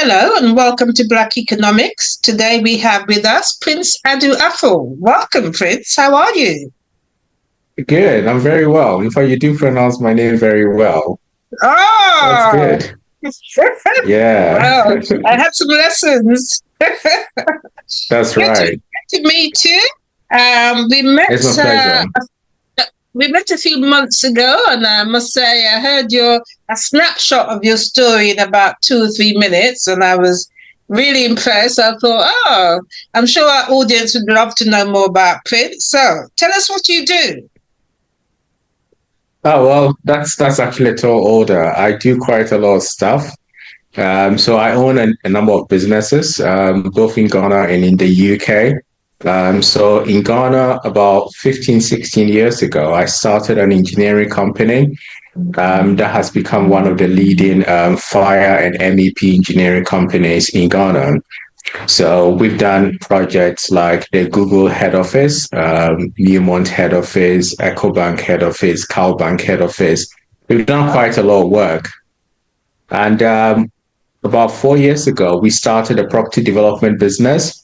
Hello and welcome to Black Economics. Today we have with us Prince Adu-Afful. Welcome, Prince. How are you? Good. I'm very well. In fact, you do pronounce my name very well. That's Oh, good. Yeah, well, I had some lessons. that's Good to, right. good to meet you. We met It's my pleasure. we met a few months ago, and I must say I heard a snapshot of your story in about 2 or 3 minutes, and I was really impressed. I thought, oh, I'm sure our audience would love to know more about Prince. So tell us what you do. Oh, well, that's actually a tall order. I do quite a lot of stuff. So I own a number of businesses, both in Ghana and in the UK. So in Ghana, about 15, 16 years ago, I started an engineering company that has become one of the leading fire and MEP engineering companies in Ghana. So we've done projects like the Google head office, Newmont head office, EcoBank head office, CalBank head office. We've done quite a lot of work. And about 4 years ago, we started a property development business.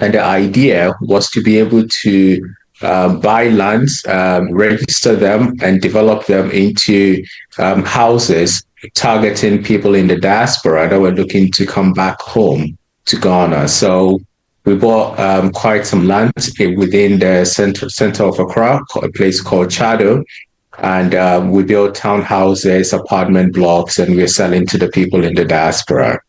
And the idea was to be able to buy lands, register them, and develop them into houses targeting people in the diaspora that were looking to come back home to Ghana. So we bought quite some land within the center of Accra, a place called Chado. And we built townhouses, apartment blocks, and we're selling to the people in the diaspora.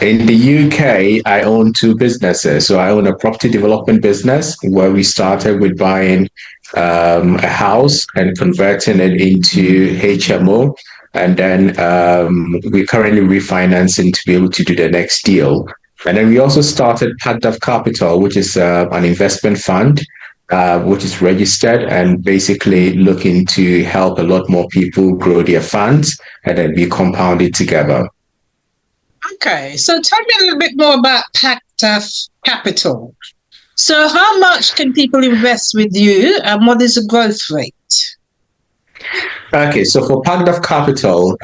In the UK, I own two businesses. So I own a property development business where we started with buying a house and converting it into HMO. And then we're currently refinancing to be able to do the next deal. And then we also started Paktoria Capital, which is an investment fund, which is registered and basically looking to help a lot more people grow their funds and then we compound it together. Okay, so tell me a little bit more about Paktoria Capital. So how much can people invest with you and what is the growth rate? Okay, so for Paktoria Capital,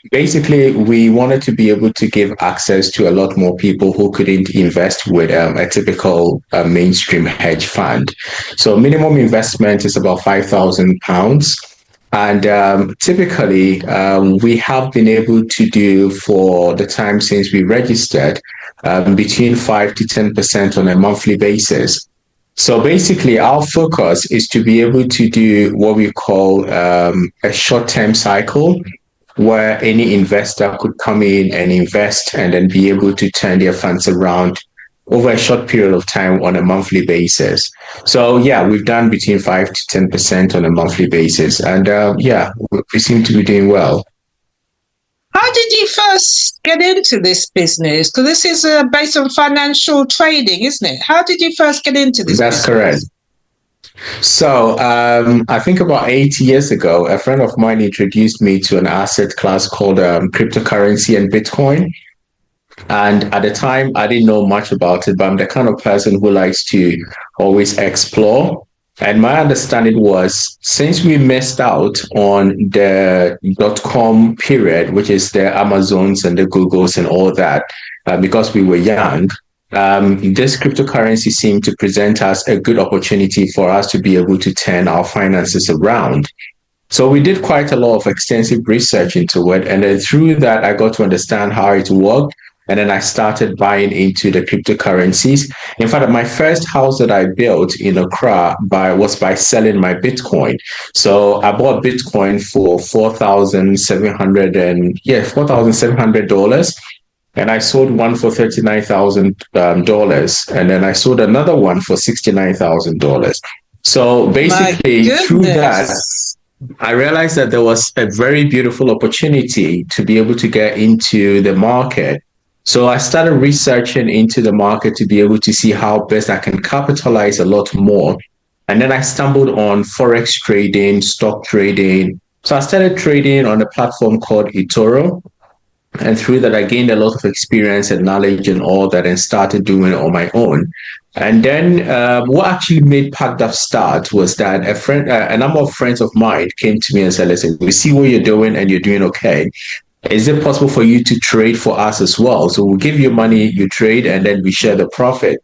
basically we wanted to be able to give access to a lot more people who couldn't invest with a typical mainstream hedge fund. So minimum investment is about £5,000. And typically, we have been able to do for the time since we registered between 5 to 10% on a monthly basis. So basically, our focus is to be able to do what we call a short-term cycle, where any investor could come in and invest and then be able to turn their funds around over a short period of time on a monthly basis. So yeah, we've done between 5 to 10% on a monthly basis. And yeah, we seem to be doing well. How did you first get into this business? Because this is based on financial trading, isn't it? How did you first get into this That's business? correct. So I think about 8 years ago, a friend of mine introduced me to an asset class called cryptocurrency and Bitcoin. And at the time, I didn't know much about it, but I'm the kind of person who likes to always explore. And my understanding was since we missed out on the .com period, which is the Amazons and the Googles and all that, because we were young, this cryptocurrency seemed to present us a good opportunity for us to be able to turn our finances around. So we did quite a lot of extensive research into it. And then through that, I got to understand how it worked. And then I started buying into the cryptocurrencies. In fact, my first house that I built in Accra was by selling my Bitcoin. So I bought Bitcoin for $4,700. And I sold one for $39,000. And then I sold another one for $69,000. So basically, through that, I realized that there was a very beautiful opportunity to be able to get into the market. So I started researching into the market to be able to see how best I can capitalize a lot more. And then I stumbled on Forex trading, stock trading. So I started trading on a platform called eToro. And through that, I gained a lot of experience and knowledge and all that and started doing it on my own. And then what actually made Paktoria start was that a number of friends of mine came to me and said, listen, we see what you're doing and you're doing okay. is it possible for you to trade for us as well? So we'll give you money, you trade, and then we share the profit.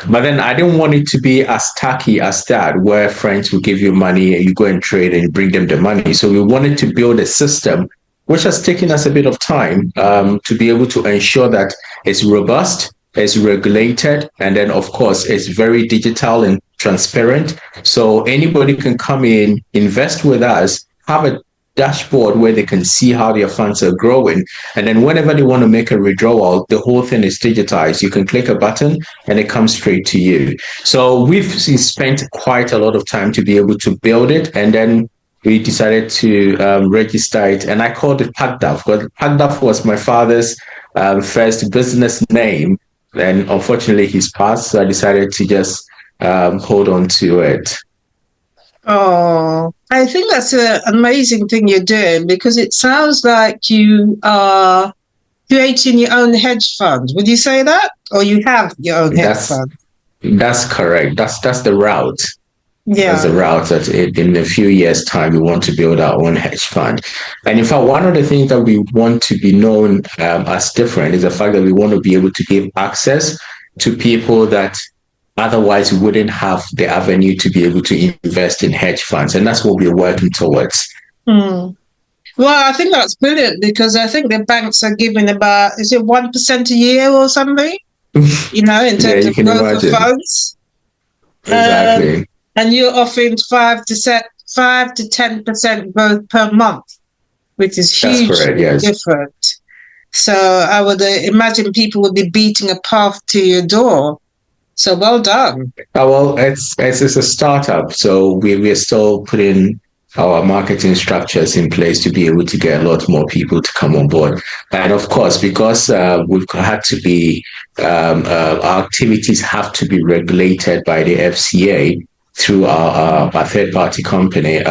But then I didn't want it to be as tacky as that, where friends will give you money and you go and trade and you bring them the money. So we wanted to build a system, which has taken us a bit of time to be able to ensure that it's robust, it's regulated, and then, of course, it's very digital and transparent. So anybody can come in, invest with us, have a dashboard where they can see how their funds are growing. And then whenever they want to make a withdrawal, the whole thing is digitized. You can click a button and it comes straight to you. So we've spent quite a lot of time to be able to build it. And then we decided to register it. And I called it Paktoria because Paktoria was my father's first business name. And unfortunately, he's passed. So I decided to just hold on to it. Oh, I think that's an amazing thing you're doing because it sounds like you are creating your own hedge fund. Would you say that? Or you have your own hedge fund? That's correct. That's the route. Yeah. That's the route that in a few years' time, we want to build our own hedge fund. And in fact, one of the things that we want to be known as different is the fact that we want to be able to give access to people that otherwise we wouldn't have the avenue to be able to invest in hedge funds. And that's what we're working towards. Well, I think that's brilliant because I think the banks are giving about, is it 1% a year or something? In terms of growth of funds. Exactly. And you're offering 5 to 10% growth per month, which is hugely different. So I would imagine people would be beating a path to your door. So well done. Well, it's a startup, so we're still putting our marketing structures in place to be able to get a lot more people to come on board. And of course, because we've had to be, our activities have to be regulated by the FCA through our third-party company.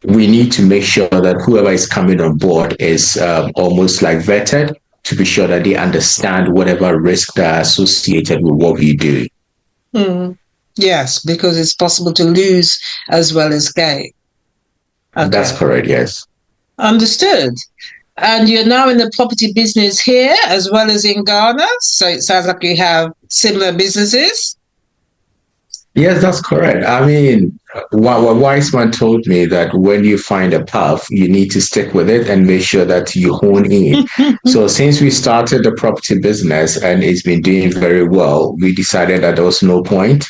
We need to make sure that whoever is coming on board is almost like vetted, to be sure that they understand whatever risks that are associated with what we do. Yes, because it's possible to lose as well as gain. Okay. That's correct, yes. Understood. And you're now in the property business here as well as in Ghana, so it sounds like you have similar businesses. Yes, that's correct. I mean, what wise man told me that when you find a path, you need to stick with it and make sure that you hone in. So since we started the property business and it's been doing very well, we decided that there was no point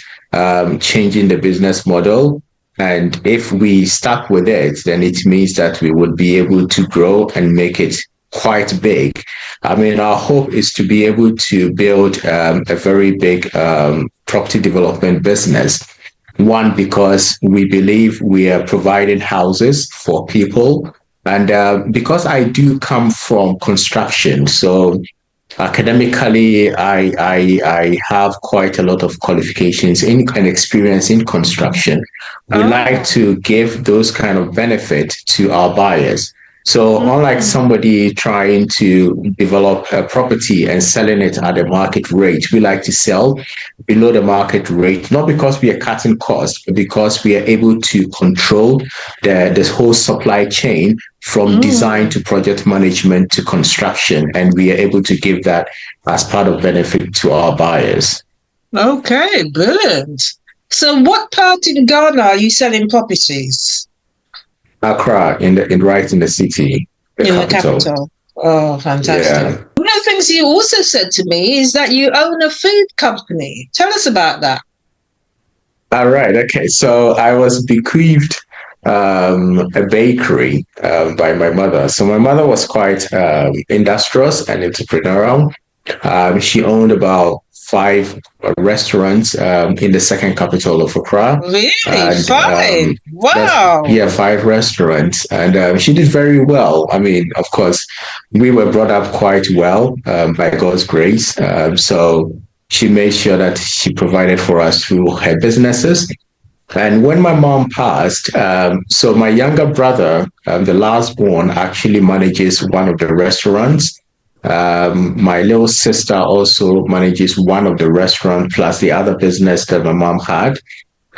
changing the business model. And if we stuck with it, then it means that we would be able to grow and make it quite big. I mean, our hope is to be able to build a very big property development business. One, because we believe we are providing houses for people. And because I do come from construction, so academically, I have quite a lot of qualifications and experience in construction. We like to give those kind of benefit to our buyers. So unlike somebody trying to develop a property and selling it at the market rate, we like to sell below the market rate, not because we are cutting costs, but because we are able to control this whole supply chain from design to project management to construction. And we are able to give that as part of benefit to our buyers. Okay, brilliant. So what part in Ghana are you selling properties? Accra, right in the city, the capital. Oh, fantastic. Yeah. One of the things you also said to me is that you own a food company. Tell us about that. All right. Okay. So I was bequeathed a bakery by my mother. So my mother was quite industrious and entrepreneurial. She owned about 5 restaurants in the second capital of Accra. Really? And, 5? Wow. 5 restaurants. And she did very well. I mean, of course, we were brought up quite well by God's grace. So she made sure that she provided for us through her businesses. And when my mom passed, so my younger brother, the last born, actually manages one of the restaurants. My little sister also manages one of the restaurants plus the other business that my mom had.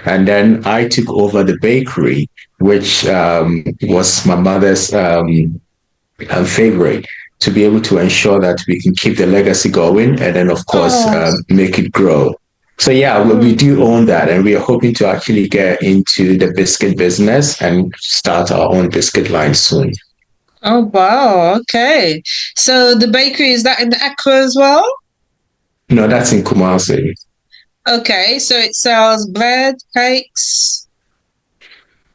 And then I took over the bakery, which was my mother's favorite to be able to ensure that we can keep the legacy going and then, of course, Oh, make it grow. So, yeah, we do own that, and we are hoping to actually get into the biscuit business and start our own biscuit line soon. oh, wow. Okay. So the bakery, is that in Accra as well? No, that's in Kumasi. Okay. So it sells bread, cakes.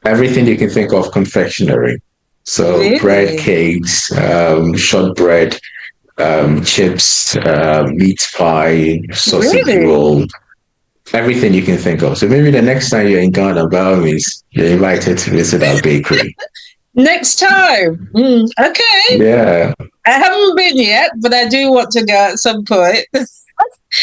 Everything you can think of confectionery. So bread, Really? cakes, shortbread, chips, meat pie, sausage Really? roll, everything you can think of. So maybe the next time you're in Ghana, by all means, you're invited to visit our bakery. Next time. Okay. Yeah. I haven't been yet, but I do want to go at some point.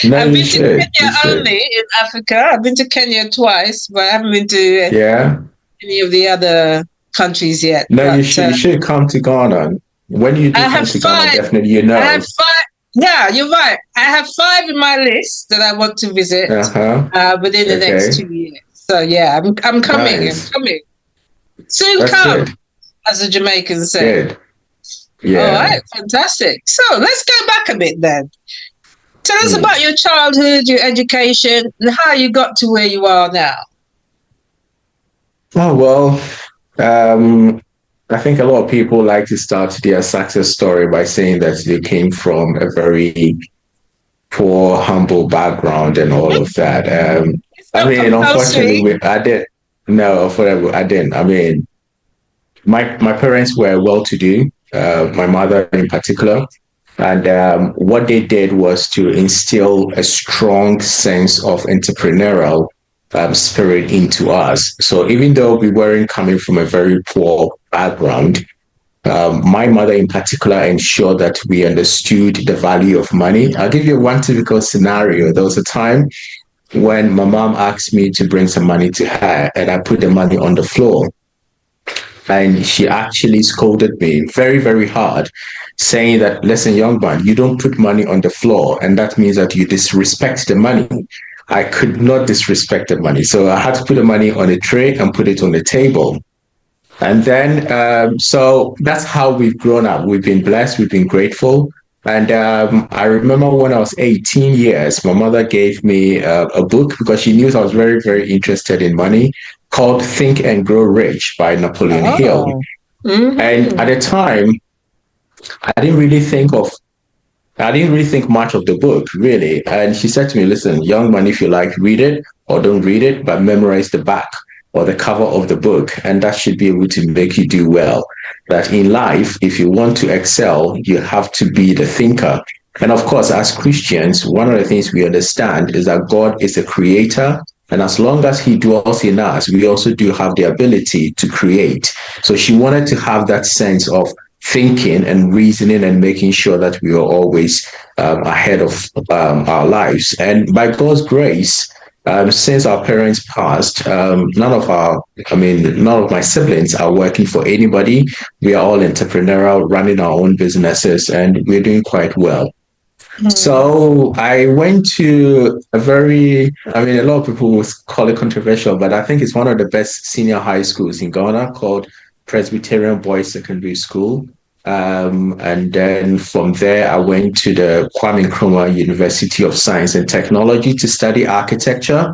No, I've you been to should. You Kenya should. only in Africa. I've been to Kenya twice, but I haven't been to Yeah. any of the other countries yet. No, But you should come to Ghana. When you do I come have to Ghana, five. definitely you I have know. five. Yeah, you're right. I have five in my list that I want to visit Uh-huh. within the next Okay. 2 years. So yeah, I'm coming. I'm Nice. coming. Soon That's come, good. as the Jamaicans say. Good. All Yeah. right, fantastic. So let's go back a bit then. Tell us Mm. about your childhood, your education, and how you got to where you are now. Oh, well, um, I think a lot of people like to start their success story by saying that they came from a very poor, humble background and all of that. It's I not mean, unfortunately, compulsory. I did. No, whatever, I didn't. I mean, my parents were well-to-do. My mother in particular, and what they did was to instill a strong sense of entrepreneurial spirit into us. So even though we weren't coming from a very poor background, my mother in particular ensured that we understood the value of money. I'll give you one typical scenario. There was a time when my mom asked me to bring some money to her, and I put the money on the floor. And she actually scolded me very, very hard, saying that, listen, young man, you don't put money on the floor, and that means that you disrespect the money. I could not disrespect the money. So I had to put the money on a tray and put it on the table. And then, so that's how we've grown up. We've been blessed, we've been grateful. And I remember when I was 18 years, my mother gave me a book because she knew I was very, very interested in money called Think and Grow Rich by Napoleon Hill. Oh. And at the time, I didn't really think of I didn't really think much of the book, really. And she said to me, listen, young man, if you like, read it or don't read it, but memorize the back or the cover of the book. And that should be able to make you do well. That in life, if you want to excel, you have to be the thinker. And of course, as Christians, one of the things we understand is that God is a creator. And as long as he dwells in us, we also do have the ability to create. So she wanted to have that sense of thinking and reasoning and making sure that we are always ahead of our lives. And by God's grace, since our parents passed, none of my siblings are working for anybody. We are all entrepreneurial, running our own businesses, and we're doing quite well. Mm. So I went to a lot of people would call it controversial, but I think it's one of the best senior high schools in Ghana called Presbyterian Boys Secondary School. And then from there, I went to the Kwame Nkrumah University of Science and Technology to study architecture.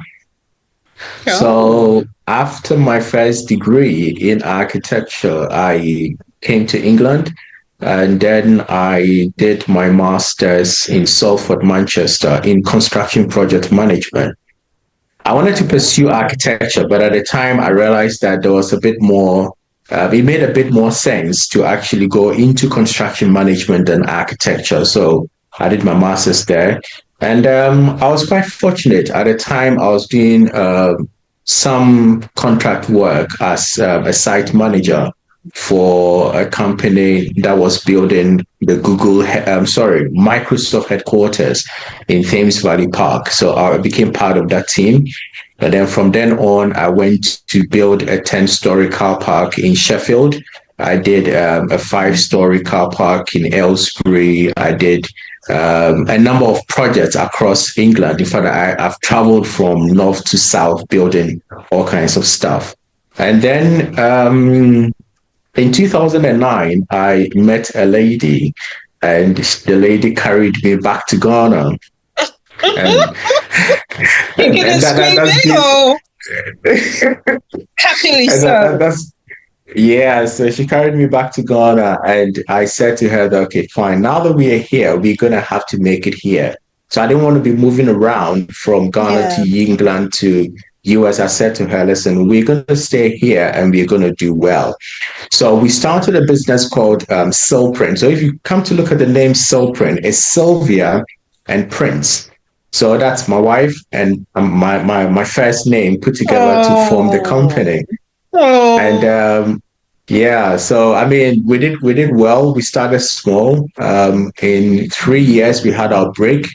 Oh. So after my first degree in architecture, I came to England and then I did my master's in Salford, Manchester in construction project management. I wanted to pursue architecture, but at the time I realized that there was a bit more, it made a bit more sense to actually go into construction management than architecture. So I did my master's there. And I was quite fortunate. At the time, I was doing some contract work as a site manager for a company that was building the Microsoft headquarters in Thames Valley Park. So I became part of that team. And then from then on, I went to build a 10-story car park in Sheffield. I did a 5-story car park in Aylesbury. I did a number of projects across England. In fact, I've traveled from north to south building all kinds of stuff. And then in 2009, I met a lady, and the lady carried me back to Ghana, and Kicking and that's screaming, been or happily and so? that's yeah. So she carried me back to Ghana, and I said to her that okay, fine. Now that we are here, we're gonna have to make it here. So I didn't want to be moving around from Ghana to Yeah. England to US. I said to her, listen, we're gonna stay here and we're gonna do well. So we started a business called Sylprin. So if you come to look at the name Sylprin, it's Sylvia and Prince. So that's my wife and my first name put together to form the Oh, company. And oh, yeah, so I mean, we did well. We started small. In 3 years, we had our break.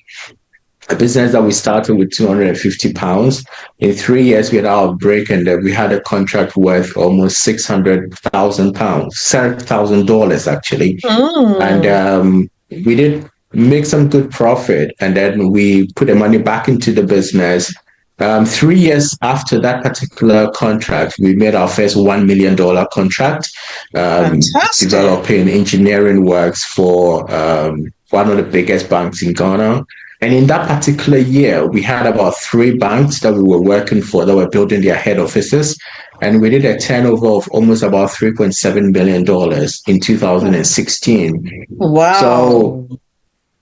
A business that we started with £250. In 3 years, we had our break, and we had a contract worth almost £600,000, $7,000 actually. And mm, we did make some good profit, and then we put the money back into the business. 3 years after that particular contract, we made our first $1 million contract, fantastic. developing engineering works for one of the biggest banks in Ghana. And in that particular year, we had about three banks that we were working for that were building their head offices. And we did a turnover of almost about $3.7 billion in 2016. So Wow.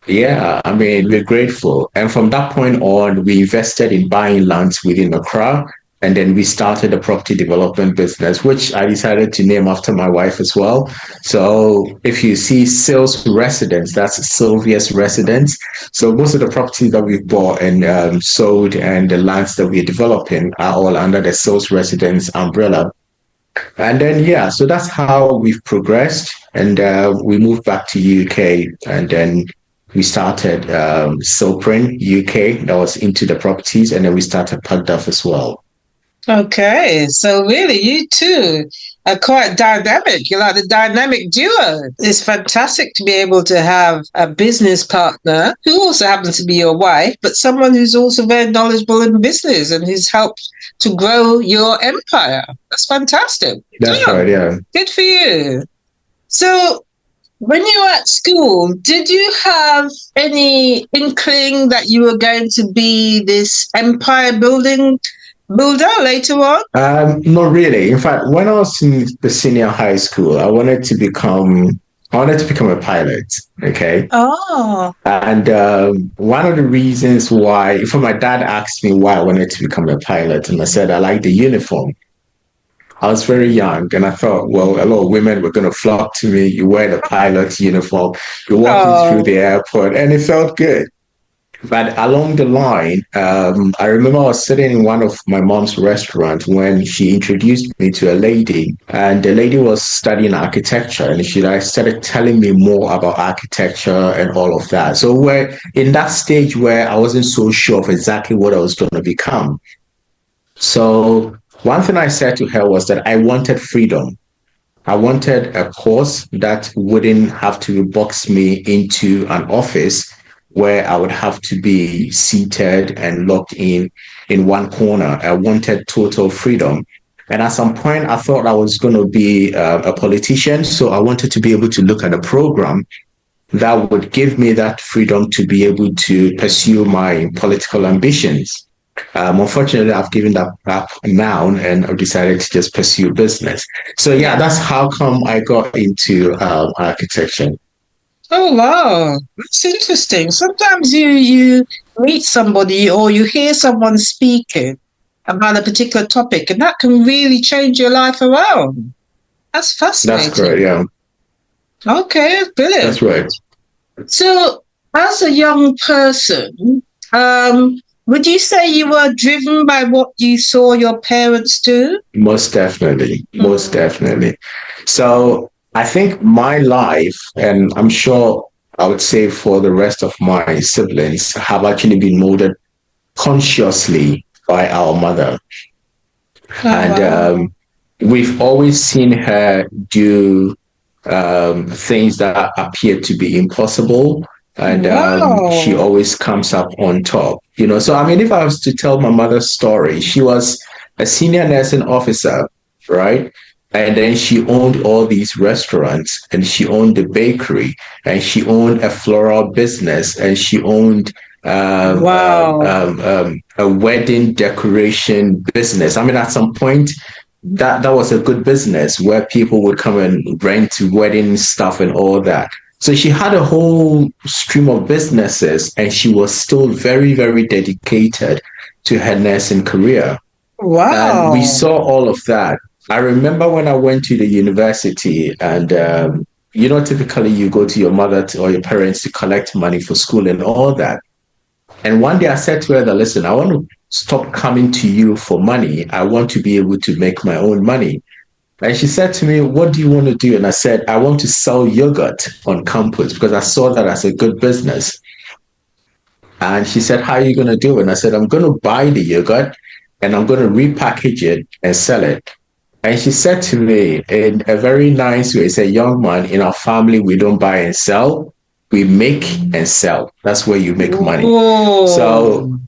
yeah, I mean, we're grateful. And from that point on, we invested in buying lands within Accra. And then we started a property development business, which I decided to name after my wife as well. So if you see Sylz Residence, that's Sylvia's Residence. So most of the properties that we've bought and sold and the lands that we're developing are all under the Sylz Residence umbrella. And then, yeah, so that's how we've progressed. And we moved back to UK, and then we started Sylprin UK that was into the properties, and then we started Pugduff as well. Okay, so really, you two are quite dynamic. You're like the dynamic duo. It's fantastic to be able to have a business partner who also happens to be your wife, but someone who's also very knowledgeable in business and who's helped to grow your empire. That's fantastic. That's right, Damn, yeah. good for you. So, when you were at school, did you have any inkling that you were going to be this empire building builder later on? Not really. In fact, when I was in the senior high school, I wanted to become a pilot. Okay. Oh, And one of the reasons why, for my dad asked me why I wanted to become a pilot, and I said I like the uniform. I was very young and I thought, well, a lot of women were going to flock to me. You wear the pilot's uniform, you're walking through oh, the airport, and it felt good. But along the line, I remember I was sitting in one of my mom's restaurants when she introduced me to a lady, and the lady was studying architecture, and she like started telling me more about architecture and all of that. So we're in that stage where I wasn't so sure of exactly what I was going to become. So one thing I said to her was that I wanted freedom. I wanted a course that wouldn't have to box me into an office where I would have to be seated and locked in one corner. I wanted total freedom. And at some point, I thought I was going to be a politician. So I wanted to be able to look at a program that would give me that freedom to be able to pursue my political ambitions. Unfortunately, I've given that up now and I've decided to just pursue business. So, yeah, yeah. that's how come I got into architecture. Oh, wow. That's interesting. Sometimes you meet somebody or you hear someone speaking about a particular topic, and that can really change your life around. That's That's correct. fascinating. Yeah, Okay, that's brilliant. right. So, as a young person, would you say you were driven by what you saw your parents do? Most definitely. Most Mm. definitely. So, I think my life, and I'm sure I would say for the rest of my siblings, have actually been molded consciously by our mother. Oh, And wow. we've always seen her do things that appear to be impossible. And she Wow. always comes up on top. So I mean, if I was to tell my mother's story, she was a senior nursing officer, right? And then she owned all these restaurants, and she owned the bakery, and she owned a floral business, and she owned Wow. a wedding decoration business. I mean, at some point, that was a good business where people would come and rent wedding stuff and all that. So she had a whole stream of businesses, and she was still very, very dedicated to her nursing career. And we Wow. saw all of that. I remember when I went to the university, and typically you go to your mother or your parents to collect money for school and all that. And one day I said to her that, listen, I want to stop coming to you for money. I want to be able to make my own money. And she said to me, what do you want to do? And I said, I want to sell yogurt on campus because I saw that as a good business. And she said, how are you going to do it? And I said, I'm going to buy the yogurt and I'm going to repackage it and sell it. And she said to me in a very nice way, say, young man, in our family, we don't buy and sell. We make and sell. That's where you make money. Oh. So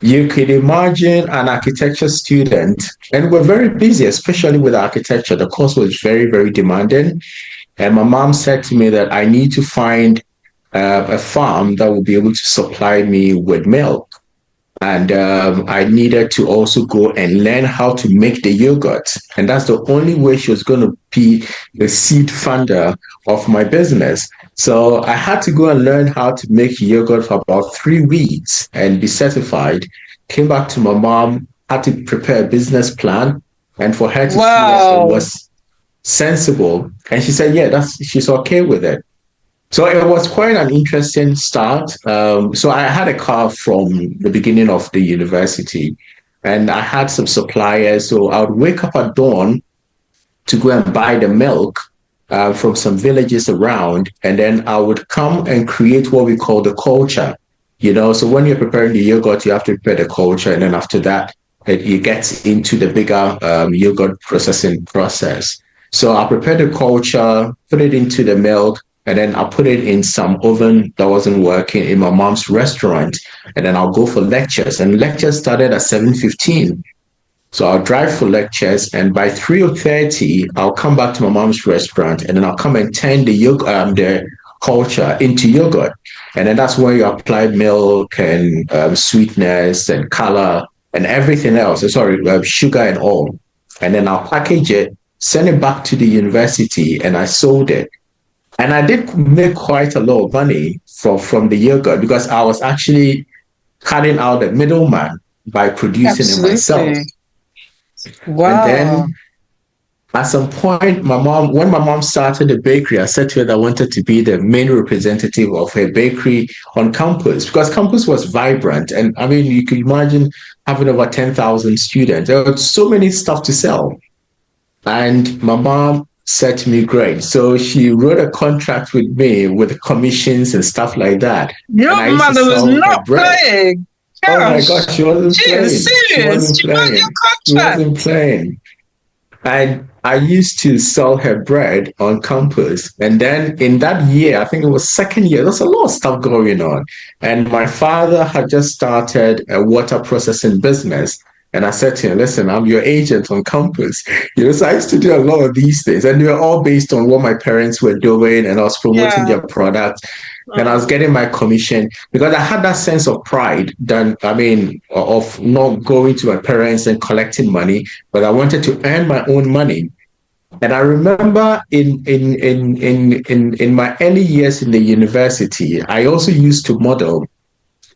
you could imagine an architecture student, and we're very busy, especially with architecture. The course was very, very demanding. And my mom said to me that I need to find a farm that will be able to supply me with milk. And I needed to also go and learn how to make the yogurt. And that's the only way she was going to be the seed funder of my business. So I had to go and learn how to make yogurt for about 3 weeks and be certified. Came back to my mom, had to prepare a business plan, and for her to see that it Wow. was sensible. And she said, yeah, she's okay with it. So it was quite an interesting start. So I had a car from the beginning of the university, and I had some suppliers. So I would wake up at dawn to go and buy the milk from some villages around, and then I would come and create what we call the culture. So when you're preparing the yogurt, you have to prepare the culture, and then after that, it gets into the bigger yogurt processing process. So I prepared the culture, put it into the milk, and then I'll put it in some oven that wasn't working in my mom's restaurant. And then I'll go for lectures. And lectures started at 7:15. So I'll drive for lectures, and by 3:30, I'll come back to my mom's restaurant, and then I'll come and turn the culture into yogurt. And then that's where you apply milk and sweetness and color and everything else. Sorry, sugar and all. And then I'll package it, send it back to the university, and I sold it. And I did make quite a lot of money from the yogurt because I was actually cutting out the middleman by producing it myself. Absolutely. And Wow. then at some point, when my mom started the bakery, I said to her that I wanted to be the main representative of her bakery on campus because campus was vibrant. And I mean, you could imagine having over 10,000 students. There was so many stuff to sell. And my mom said to me, great. So she wrote a contract with me with commissions and stuff like that. And Your I used to mother was sell her not bread. playing. Oh my Gosh. gosh, she wasn't She is playing. She serious. wasn't She wrote your playing. She contract. wasn't playing. And I used to sell her bread on campus. And then in that year, I think it was second year, there's a lot of stuff going on. And my father had just started a water processing business. And I said to him, listen, I'm your agent on campus. So I used to do a lot of these things. And they were all based on what my parents were doing. And I was promoting Yeah. their product. And I was getting my commission because I had that sense of pride of not going to my parents and collecting money, but I wanted to earn my own money. And I remember in my early years in the university, I also used to model.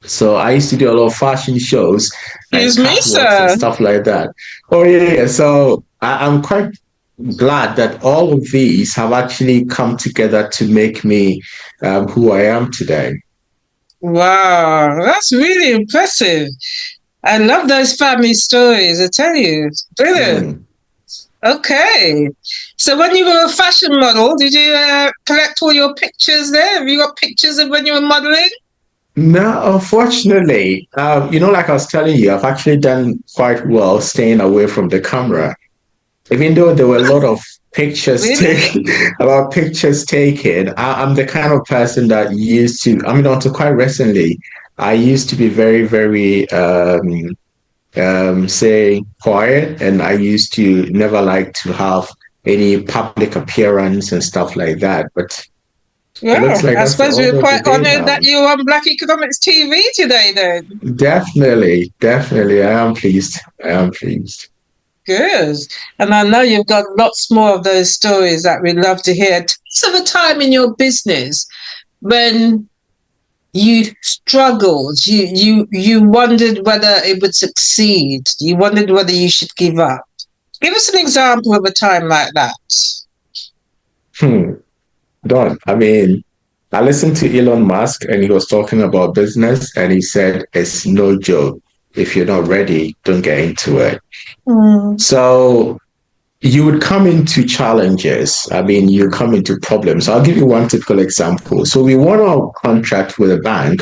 So I used to do a lot of fashion shows and Excuse me, catwalks and sir. stuff like that. Oh yeah. So I'm quite glad that all of these have actually come together to make me who I am today. Wow. That's really impressive. I love those family stories, I tell you. It's brilliant. Mm. Okay. So when you were a fashion model, did you collect all your pictures there? Have you got pictures of when you were modeling? No, unfortunately, like I was telling you, I've actually done quite well staying away from the camera. Even though there were a lot of pictures Really? taken, about pictures taken, I'm the kind of person that used to, I mean, until quite recently, I used to be very, very, say, quiet, and I used to never like to have any public appearance and stuff like that. But it Yeah, looks like I that's the suppose we're order of the quite day honoured now. that you're on Black Economics TV today, then. Definitely, definitely. I am pleased. I am pleased. Good. And I know you've got lots more of those stories that we'd love to hear. Tell us of a time in your business when you struggled, you wondered whether it would succeed, you wondered whether you should give up. Give us an example of a time like that. Hmm. Don, I mean, I listened to Elon Musk and he was talking about business and he said, it's no joke. If you're not ready, don't get into it. Mm. So you would come into challenges. I mean, you come into problems. I'll give you one typical example. So we won our contract with a bank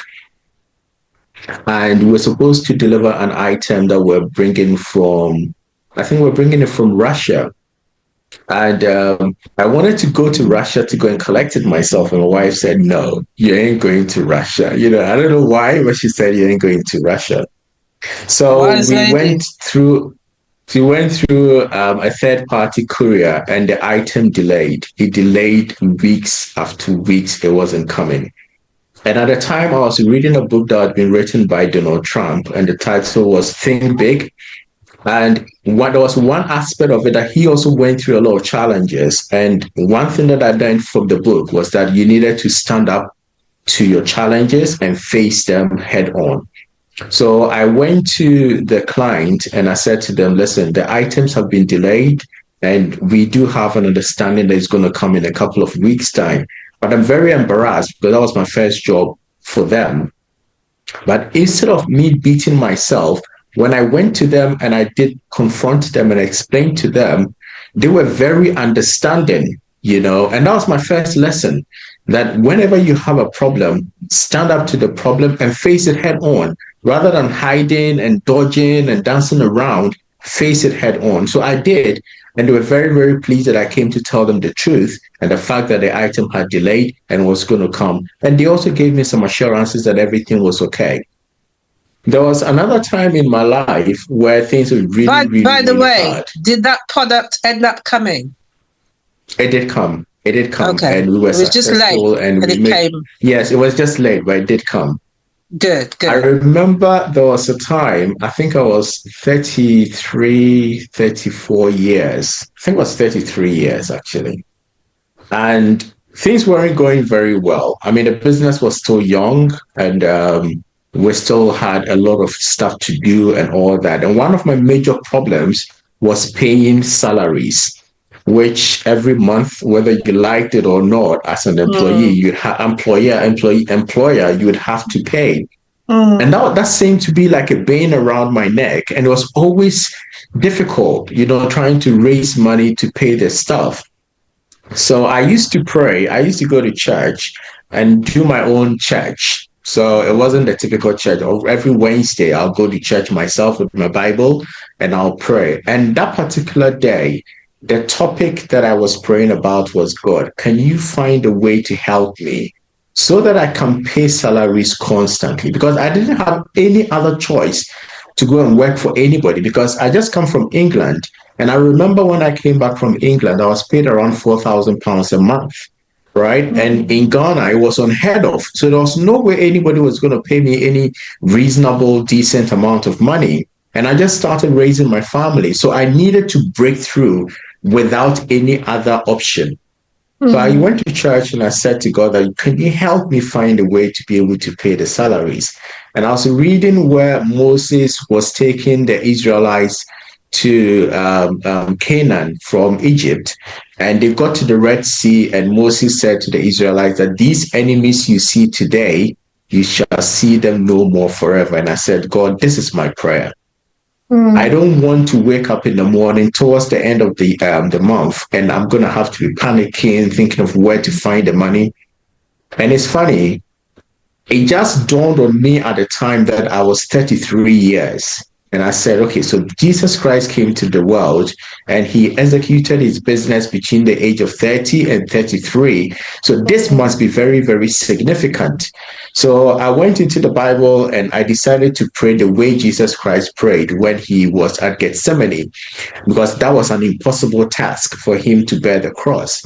and we were supposed to deliver an item that we're bringing from, I think we're bringing it from Russia. And I wanted to go to Russia to go and collect it myself. And my wife said, no, you ain't going to Russia. You know, I don't know why, but she said, you ain't going to Russia. So Wise lady. we went through a third party courier and the item delayed. It delayed weeks after weeks. It wasn't coming. And at the time, I was reading a book that had been written by Donald Trump, and the title was Think Big. And there was one aspect of it that he also went through a lot of challenges. And one thing that I learned from the book was that you needed to stand up to your challenges and face them head on. So I went to the client and I said to them, listen, the items have been delayed and we do have an understanding that it's going to come in a couple of weeks' time. But I'm very embarrassed because that was my first job for them. But instead of me beating myself, when I went to them and I did confront them and explain to them, they were very understanding, you know, and that was my first lesson that whenever you have a problem, stand up to the problem and face it head on rather than hiding and dodging and dancing around, face it head on. So I did. And they were very, very pleased that I came to tell them the truth and the fact that the item had delayed and was going to come. And they also gave me some assurances that everything was okay. There was another time in my life where things were really, By really, the really way, hard. did that product end up coming? It did come. It did come. Okay. And we were It was just late successful and and we it made, came. yes, it was just late, but it did come. Good, I good. remember there was a time, I think I was 33, 34 years. I think it was 33 years actually. And things weren't going very well. I mean, the business was still young and we still had a lot of stuff to do and all that. And one of my major problems was paying salaries, which every month, whether you liked it or not, as an employee, Mm. you'd have employer, you would have to pay. And Mm. that seemed to be like a bane around my neck. And it was always difficult, you know, trying to raise money to pay this stuff. So I used to pray. I used to go to church and do my own church. So it wasn't the typical church. Every Wednesday, I'll go to church myself with my Bible and I'll pray. And that particular day, the topic that I was praying about was, God, can you find a way to help me so that I can pay salaries constantly? Because I didn't have any other choice to go and work for anybody because I just come from England. And I remember when I came back from England, I was paid around £4,000 a month, right? And in Ghana, it was unheard of. So there was no way anybody was going to pay me any reasonable, decent amount of money. And I just started raising my family. So I needed to break through without any other option. So I went to church and I said to God that can you help me find a way to be able to pay the salaries? And I was reading where Moses was taking the Israelites to Canaan from Egypt, and they got to the Red Sea, and Moses said to the Israelites that these enemies you see today, you shall see them no more forever. And I said, God, this is my prayer. I don't want to wake up in the morning towards the end of the month and I'm going to have to be panicking, thinking of where to find the money. And it's funny, it just dawned on me at the time that I was 33 years. And I said, okay, so Jesus Christ came to the world and he executed his business between the age of 30 and 33. So this must be very, very significant. So I went into the Bible and I decided to pray the way Jesus Christ prayed when he was at Gethsemane, because that was an impossible task for him to bear the cross.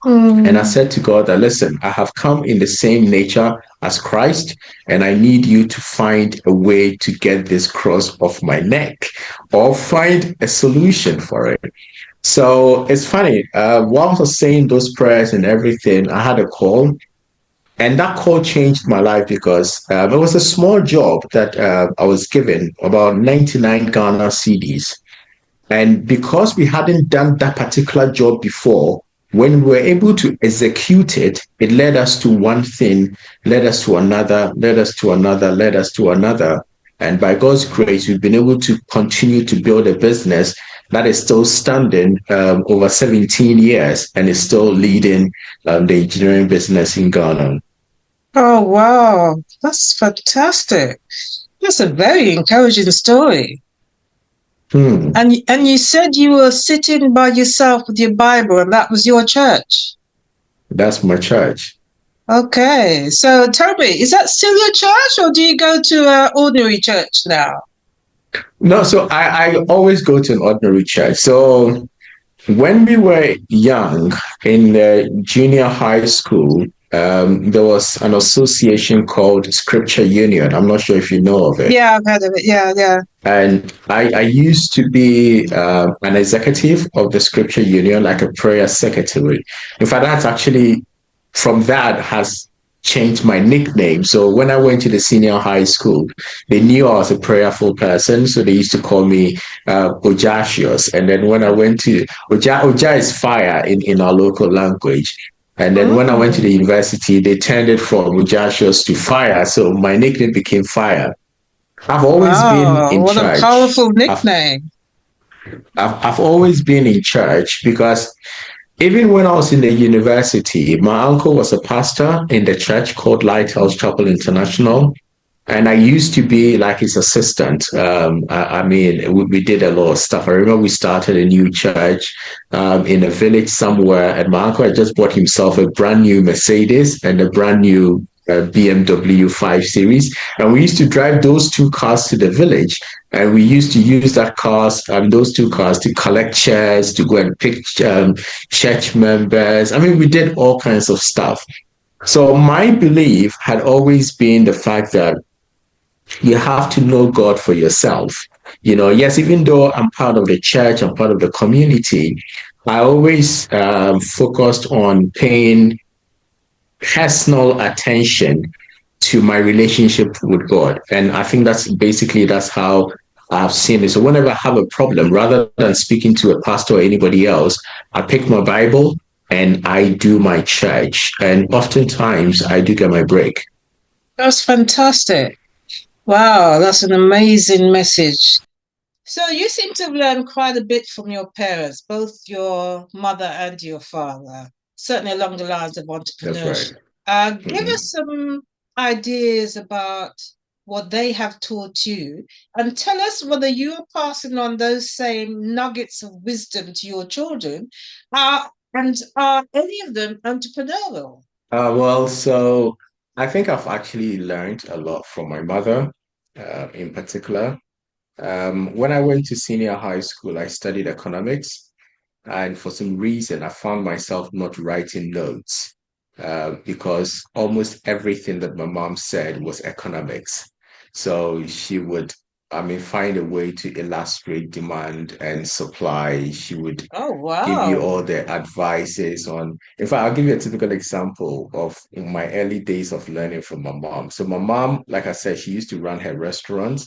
And I Mm. said to God that, listen, I have come in the same nature as Christ, and I need you to find a way to get this cross off my neck or find a solution for it. So it's funny. While I was saying those prayers and everything, I had a call, and that call changed my life because it was a small job that I was given, about 99 Ghana cedis. And because we hadn't done that particular job before, when we were able to execute it, it led us to one thing, led us to another, led us to another, led us to another. And by God's grace, we've been able to continue to build a business that is still standing over 17 years and is still leading the engineering business in Ghana. Oh, wow. That's fantastic. That's a very encouraging story. Hmm, And you said you were sitting by yourself with your Bible, and that was your church. that's my church. Okay. So tell me, is that still your church, or do you go to an ordinary church now? No, so I always go to an ordinary church. So when we were young in the junior high school, there was an association called Scripture Union. I'm not sure if you know of it. Yeah, I've heard of it. Yeah, yeah. And I used to be an executive of the Scripture Union, like a prayer secretary. In fact, that's actually from that has changed my nickname. So when I went to the senior high school, they knew I was a prayerful person. So they used to call me Ojashios. And then when I went to Oja is fire in our local language. And then when I went to the Mm. university, they turned it from Ojashios to fire. So my nickname became fire. I've always been Wow, in what a church. powerful I've, nickname. I've always been in church because even when I was in the university, my uncle was a pastor in the church called Lighthouse Chapel International. And I used to be like his assistant. I mean, we did a lot of stuff. I remember we started a new church in a village somewhere, and my uncle had just bought himself a brand new Mercedes and a brand new BMW 5 Series. And we used to drive those two cars to the village. And we used to use those two cars to collect chairs, to go and pick church members. I mean, we did all kinds of stuff. So my belief had always been the fact that you have to know God for yourself. Yes, even though I'm part of the church, I'm part of the community, I always focused on paying personal attention to my relationship with God. And I think that's how I've seen it. So whenever I have a problem, rather than speaking to a pastor or anybody else, I pick my Bible and I do my church. And oftentimes I do get my break. That's fantastic. Wow, that's an amazing message. So you seem to have learned quite a bit from your parents, both your mother and your father, certainly along the lines of That's right. entrepreneurship. Give Mhm. us some ideas about what they have taught you, and tell us whether you are passing on those same nuggets of wisdom to your children, and are any of them entrepreneurial? So I think I've actually learned a lot from my mother, in particular. When I went to senior high school, I studied economics, and for some reason, I found myself not writing notes because almost everything that my mom said was economics. So she would, I mean, find a way to illustrate demand and supply. She would Oh, give you all wow. the advices on. In fact, I'll give you a typical example of in my early days of learning from my mom. So my mom, like I said, she used to run her restaurant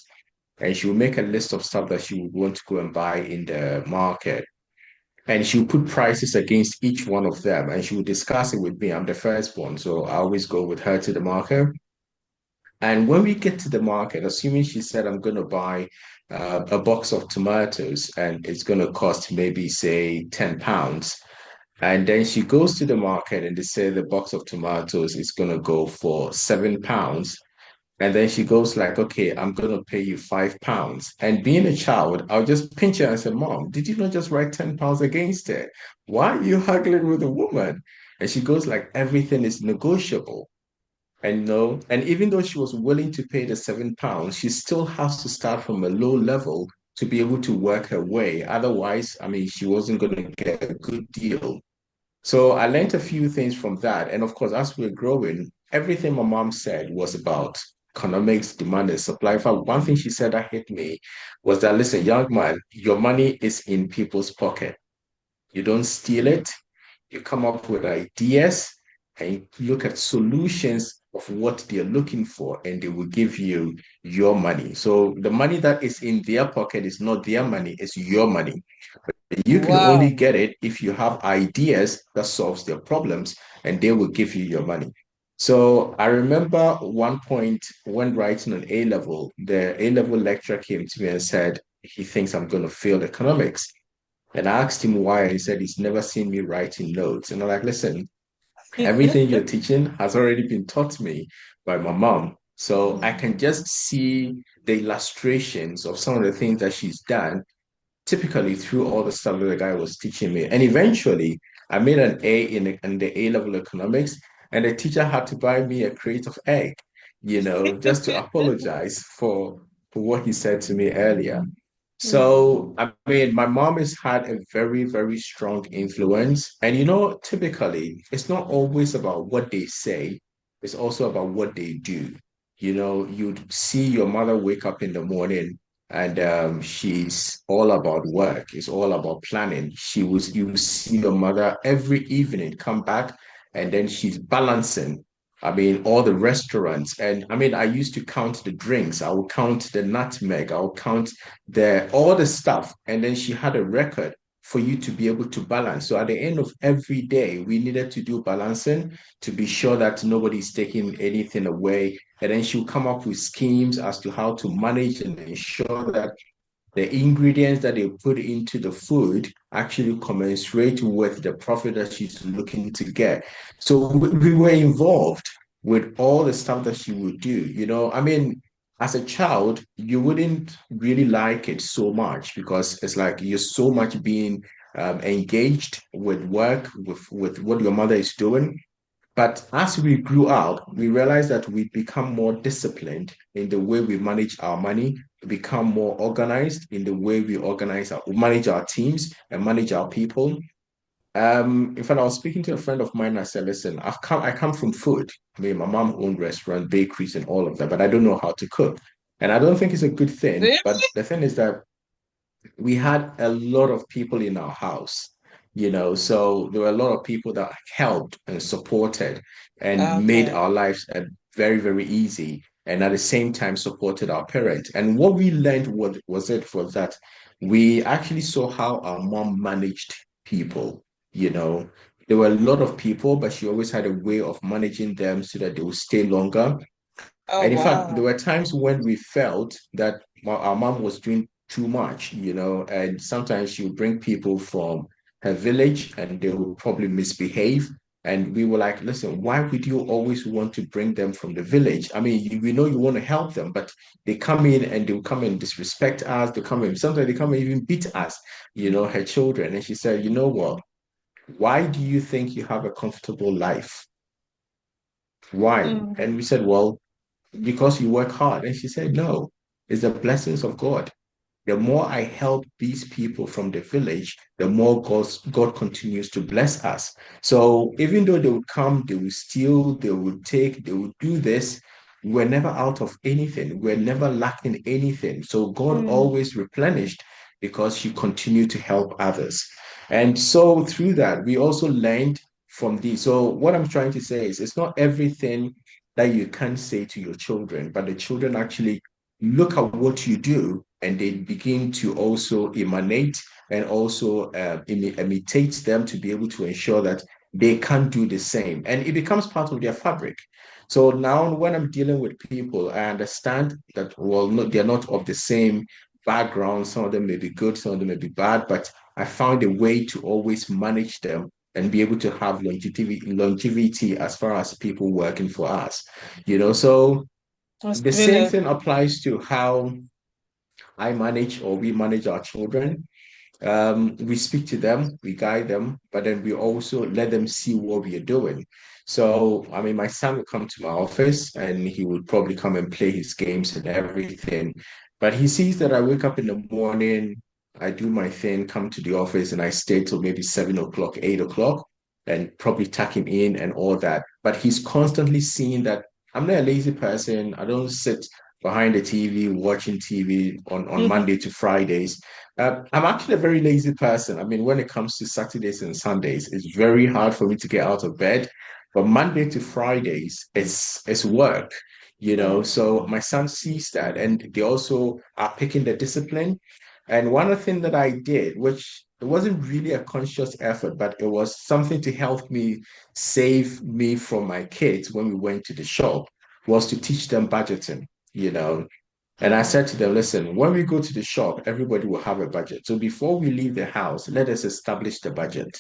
and she would make a list of stuff that she would want to go and buy in the market. And she would put prices against each one of them and she would discuss it with me. I'm the first one, so I always go with her to the market. And when we get to the market, assuming she said, I'm going to buy a box of tomatoes and it's going to cost maybe, say, £10. And then she goes to the market and they say the box of tomatoes is going to go for £7. And then she goes like, okay, I'm gonna pay you £5. And being a child, I'll just pinch her and say, Mom, did you not just write £10 against it? Why are you haggling with a woman? And she goes like, everything is negotiable. And no, and even though she was willing to pay the £7, she still has to start from a low level to be able to work her way. Otherwise, I mean, she wasn't going to get a good deal. So I learned a few things from that. And of course, as we're growing, everything my mom said was about economics, demand, and supply. In fact, one thing she said that hit me was that, listen, young man, your money is in people's pocket. You don't steal it. You come up with ideas and look at solutions of what they're looking for, and they will give you your money. So the money that is in their pocket is not their money, it's your money. You can only Wow. get it if you have ideas that solves their problems, and they will give you your money. So I remember one point when writing an A level, the A level lecturer came to me and said he thinks I'm going to fail economics. And I asked him why, and he said he's never seen me writing notes. And I'm like, listen, everything you're teaching has already been taught me by my mom. So I can just see the illustrations of some of the things that she's done typically through all the stuff that the guy was teaching me. And eventually, I made an A in the A level economics, and the teacher had to buy me a crate of egg, just to apologize for what he said to me earlier. So, I mean, my mom has had a very, very strong influence. And, typically, it's not always about what they say, it's also about what they do. You'd see your mother wake up in the morning and she's all about work. It's all about planning. You see your mother every evening come back, and then she's balancing. I mean, all the restaurants, and I mean, I used to count the drinks. I would count the nutmeg. I would count the all the stuff, and then she had a record for you to be able to balance. So at the end of every day, we needed to do balancing to be sure that nobody's taking anything away, and then she'll come up with schemes as to how to manage and ensure that the ingredients that they put into the food actually commensurate with the profit that she's looking to get. So we were involved with all the stuff that she would do. I mean, as a child, you wouldn't really like it so much because it's like you're so much being engaged with work, with what your mother is doing. But as we grew up, we realized that we become more disciplined in the way we manage our money, become more organized in the way manage our teams and manage our people. In fact, I was speaking to a friend of mine. I said, listen, I come from food. I mean, my mom owned restaurant, bakeries, and all of that, but I don't know how to cook. And I don't think it's a good thing. But Really? the thing is that we had a lot of people in our house, so there were a lot of people that helped and supported and made Okay. our lives very, very easy. And at the same time, supported our parents. And what we learned was that we actually saw how our mom managed people. You know, there were a lot of people, but she always had a way of managing them so that they would stay longer. Oh, And in fact, there wow. were times when we felt that our mom was doing too much, and sometimes she would bring people from her village and they would probably misbehave. And we were like, listen, why would you always want to bring them from the village? I mean, we know you want to help them, but they come in and they'll come and disrespect us. They come in, sometimes they come and even beat us, her children. And she said, you know what? Why do you think you have a comfortable life? Why? And Mm. we said, well, because you work hard. And she said, no, it's the blessings of God. The more I help these people from the village, the more God continues to bless us. So even though they would come, they would steal, they would take, they would do this, we're never out of anything. We're never lacking anything. So God Mm. always replenished because she continued to help others. And so through that, we also learned from these. So what I'm trying to say is it's not everything that you can say to your children, but the children actually look at what you do and they begin to also emanate and also imitate them to be able to ensure that they can do the same. And it becomes part of their fabric. So now when I'm dealing with people, I understand that, well, no, they're not of the same background. Some of them may be good, some of them may be bad, but I found a way to always manage them and be able to have longevity as far as people working for us. So That's The same brilliant. thing applies to how I manage or we manage our children. We speak to them, we guide them, but then we also let them see what we are doing. So, I mean, my son would come to my office and he would probably come and play his games and everything. But he sees that I wake up in the morning, I do my thing, come to the office, and I stay till maybe 7 o'clock, 8 o'clock, and probably tuck him in and all that. But he's constantly seeing that I'm not a lazy person. I don't sit behind the TV watching TV on Mhm. Monday to Fridays. I'm actually a very lazy person. I mean, when it comes to Saturdays and Sundays, it's very hard for me to get out of bed. But Monday to Fridays, it's work, you know. Mm. So my son sees that, and they also are picking the discipline. And one of the things that I did, which it wasn't really a conscious effort, but it was something to help me save me from my kids when we went to the shop, was to teach them budgeting, you know. And I Mm. said to them, listen, when we go to the shop, everybody will have a budget. So before we leave the house, let us establish the budget.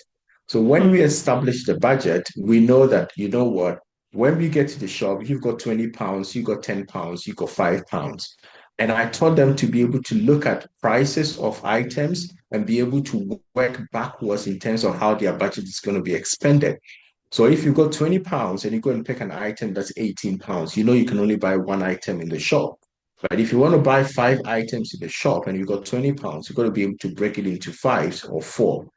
So when we Mm. establish the budget, we know that, you know what, when we get to the shop, you've got 20 pounds, you got 10 pounds, you got 5 pounds. And I taught them to be able to look at prices of items and be able to work backwards in terms of how their budget is going to be expended. So if you got 20 pounds and you go and pick an item that's 18 pounds, you know you can only buy one item in the shop. But if you want to buy five items in the shop and you got 20 pounds, you've got to be able to break it into fives or four.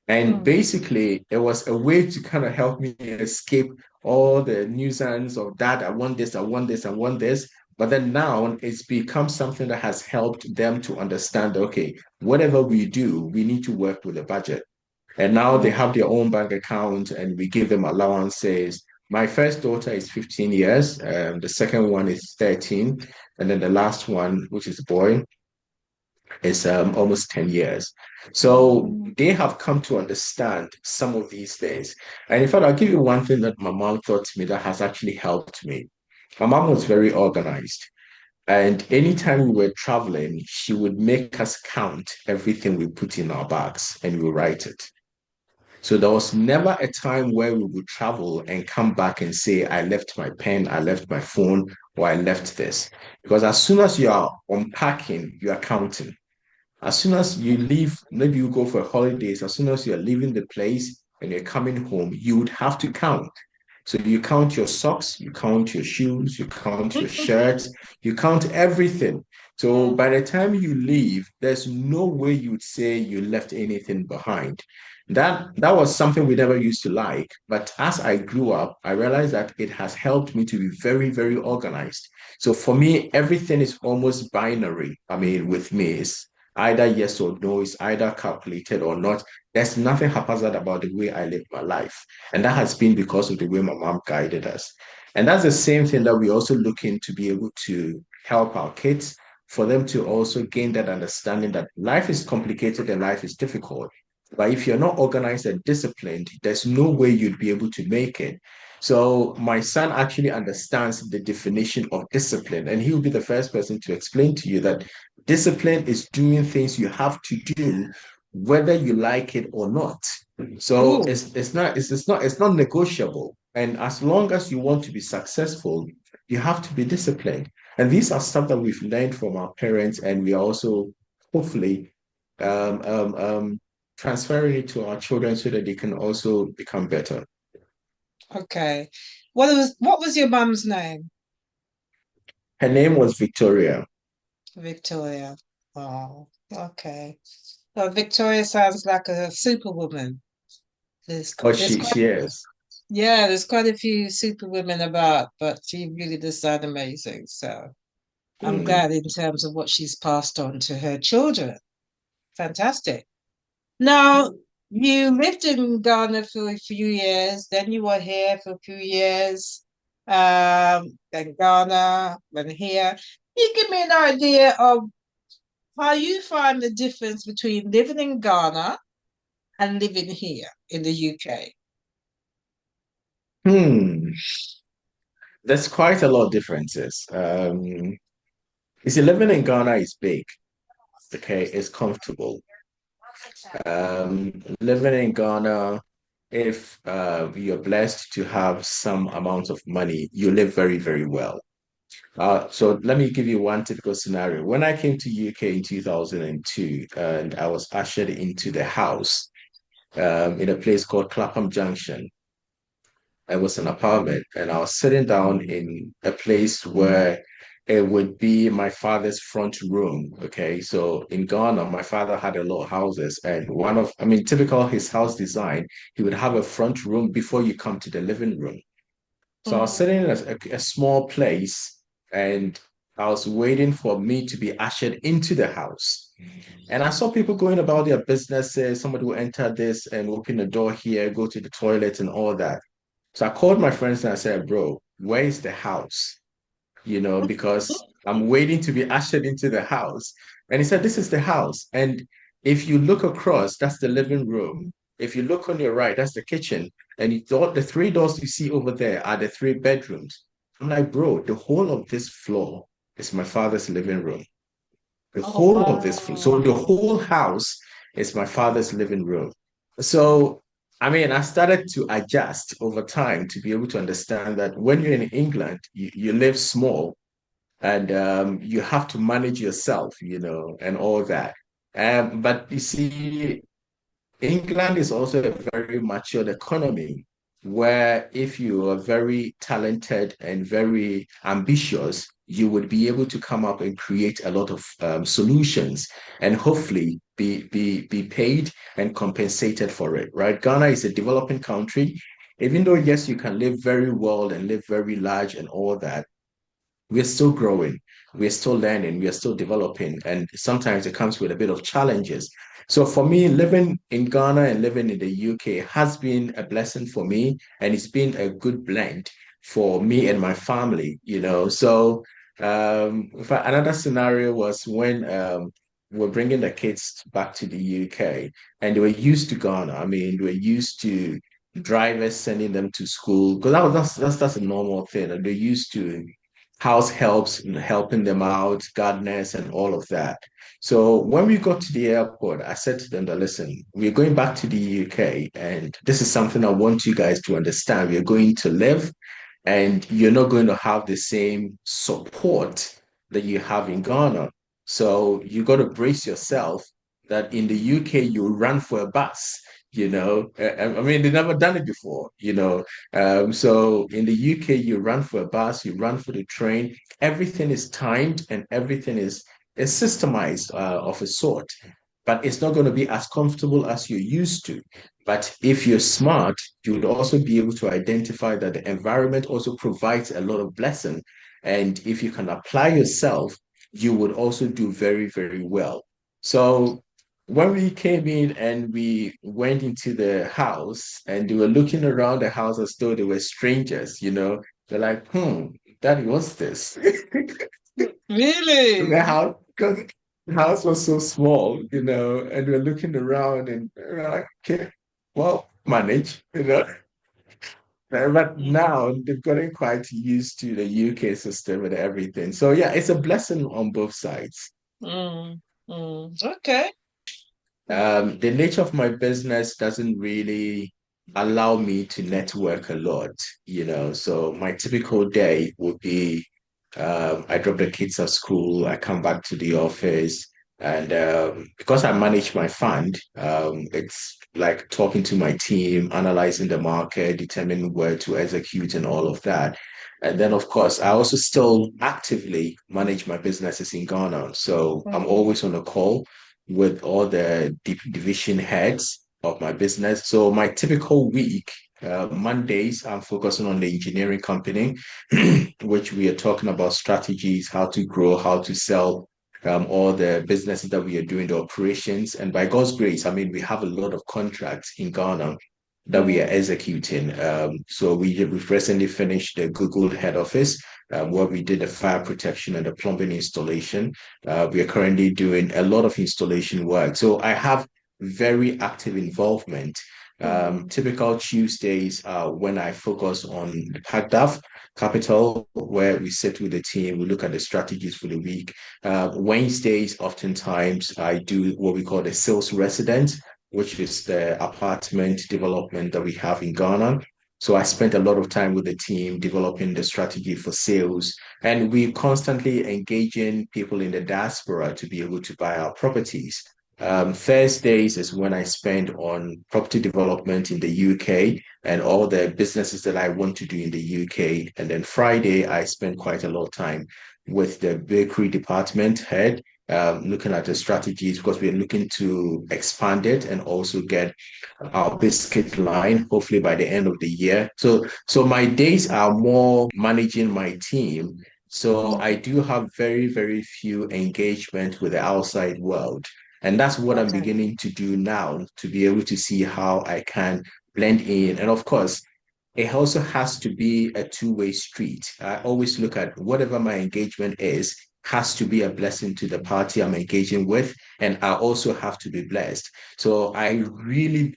And Mm. basically, it was a way to kind of help me escape all the nuisance of that. I want this, I want this, I want this. But then now it's become something that has helped them to understand, okay, whatever we do, we need to work with a budget. And now they Mm. have their own bank account and we give them allowances. My first daughter is 15 years, the second one is 13, and then the last one, which is a boy, is almost 10 years. So Mm. they have come to understand some of these things. And in fact, I'll give you one thing that my mom taught me that has actually helped me. My mom was very organized. And anytime we were traveling, she would make us count everything we put in our bags and we write it. So there was never a time where we would travel and come back and say, I left my pen, I left my phone, or I left this. Because as soon as you are unpacking, you are counting. As soon as you leave, maybe you go for holidays, as soon as you're leaving the place and you're coming home, you would have to count. So you count your socks, you count your shoes, you count your shirts, you count everything. So Mm. by the time you leave, there's no way you'd say you left anything behind. That was something we never used to like. But as I grew up, I realized that it has helped me to be very, very organized. So for me, everything is almost binary. I mean, with me, it's either yes or no, it's either calculated or not. There's nothing haphazard about the way I live my life. And that has been because of the way my mom guided us. And that's the same thing that we also looking to be able to help our kids, for them to also gain that understanding that life is complicated and life is difficult. But if you're not organized and disciplined, there's no way you'd be able to make it. So my son actually understands the definition of discipline, and he will be the first person to explain to you that discipline is doing things you have to do, whether you like it or not. So Ooh. it's not negotiable. And as long as you want to be successful, you have to be disciplined. And these are stuff that we've learned from our parents, and we are also hopefully um, um, um, transferring it to our children so that they can also become better. Okay. What was your mum's name? Her name was Victoria. Victoria. Oh, okay. Well, Victoria sounds like a superwoman. There's Oh, there's she quite she is. yeah, there's quite a few superwomen about, but she really does sound amazing. So I'm Mm. glad in terms of what she's passed on to her children. Fantastic. Now, you lived in Ghana for a few years, then you were here for a few years, then Ghana, then here. Can you give me an idea of how you find the difference between living in Ghana and living here in the UK? Hmm. There's quite a lot of differences. You see, living in Ghana is big. Okay, it's comfortable. Living in Ghana, if you're blessed to have some amount of money, you live very, very well. So let me give you one typical scenario. When I came to UK in 2002, and I was ushered into the house in a place called Clapham Junction. It was an apartment, and I was sitting down in a place where it would be my father's front room. Okay, so in Ghana, my father had a lot of houses, and I mean, typical his house design, he would have a front room before you come to the living room. So I was Mm. sitting in a small place, and I was waiting for me to be ushered into the house. And I saw people going about their businesses. Somebody will enter this and open the door here, go to the toilet and all that. So I called my friends and I said, bro, where is the house? Because I'm waiting to be ushered into the house. And he said, this is the house. And if you look across, that's the living room. If you look on your right, that's the kitchen. And you thought the three doors you see over there are the three bedrooms. I'm like, bro, the whole of this floor is my father's living room. The Oh, whole of this floor. So the wow. whole house is my father's living room. So, I mean, I started to adjust over time to be able to understand that when you're in England, you live small and you have to manage yourself, and all that. But you see, England is also a very matured economy where if you are very talented and very ambitious, you would be able to come up and create a lot of solutions and hopefully be paid and compensated for it, right? Ghana is a developing country. Even though, yes, you can live very well and live very large and all that, we're still growing, we're still learning, we're still developing, and sometimes it comes with a bit of challenges. So for me, living in Ghana and living in the UK has been a blessing for me, and it's been a good blend for me and my family, So another scenario was when we're bringing the kids back to the UK, and they were used to Ghana. I mean, they were used to drivers sending them to school because that's a normal thing, and they're used to house helps and helping them out, gardeners and all of that. So when we got to the airport, I said to them that, listen, we're going back to the UK and this is something I want you guys to understand. We're going to live and you're not going to have the same support that you have in Ghana. So you got to brace yourself that in the UK you run for a bus. I mean, they've never done it before. So in the UK you run for a bus, you run for the train. Everything is timed and everything is systemized of a sort, but it's not going to be as comfortable as you're used to. But if you're smart, you would also be able to identify that the environment also provides a lot of blessing. And if you can apply yourself, you would also do very, very well. So when we came in and we went into the house and they were looking around the house as though they were strangers, they're like, Daddy, what's this? The Really? house, because the house was so small, and we're looking around and we're like, okay, well, manage, But now they've gotten quite used to the UK system and everything. So yeah, it's a blessing on both sides. Mm, okay. The nature of my business doesn't really allow me to network a lot, So my typical day would be I drop the kids at school, I come back to the office, and because I manage my fund, it's like talking to my team, analyzing the market, determining where to execute, and all of that. And then, of course, I also still actively manage my businesses in Ghana. So I'm Mm, always on a call with all the division heads of my business. So my typical week, Mondays, I'm focusing on the engineering company, which we are talking about strategies, how to grow, how to sell, all the businesses that we are doing, the operations. And by God's grace, I mean, we have a lot of contracts in Ghana that we are mm, executing. So we've recently finished the Google head office, where we did the fire protection and the plumbing installation. We are currently doing a lot of installation work. So I have very active involvement. mm, Typical Tuesdays when I focus on the PACDAF capital, where we sit with the team, we look at the strategies for the week. Wednesdays, oftentimes, I do what we call the sales resident, which is the apartment development that we have in Ghana. So I spent a lot of time with the team developing the strategy for sales. And we constantly engaging people in the diaspora to be able to buy our properties. Thursdays is when I spend on property development in the UK and all the businesses that I want to do in the UK. And then Friday, I spend quite a lot of time with the bakery department head, looking at the strategies because we're looking to expand it and also get our biscuit line, hopefully by the end of the year. So my days are more managing my team. So I Mm, do have very, very few engagement with the outside world. And that's what I'm okay. beginning to do now to be able to see how I can blend in. And of course, it also has to be a two-way street. I always look at whatever my engagement is, has to be a blessing to the party I'm engaging with, and I also have to be blessed. So I really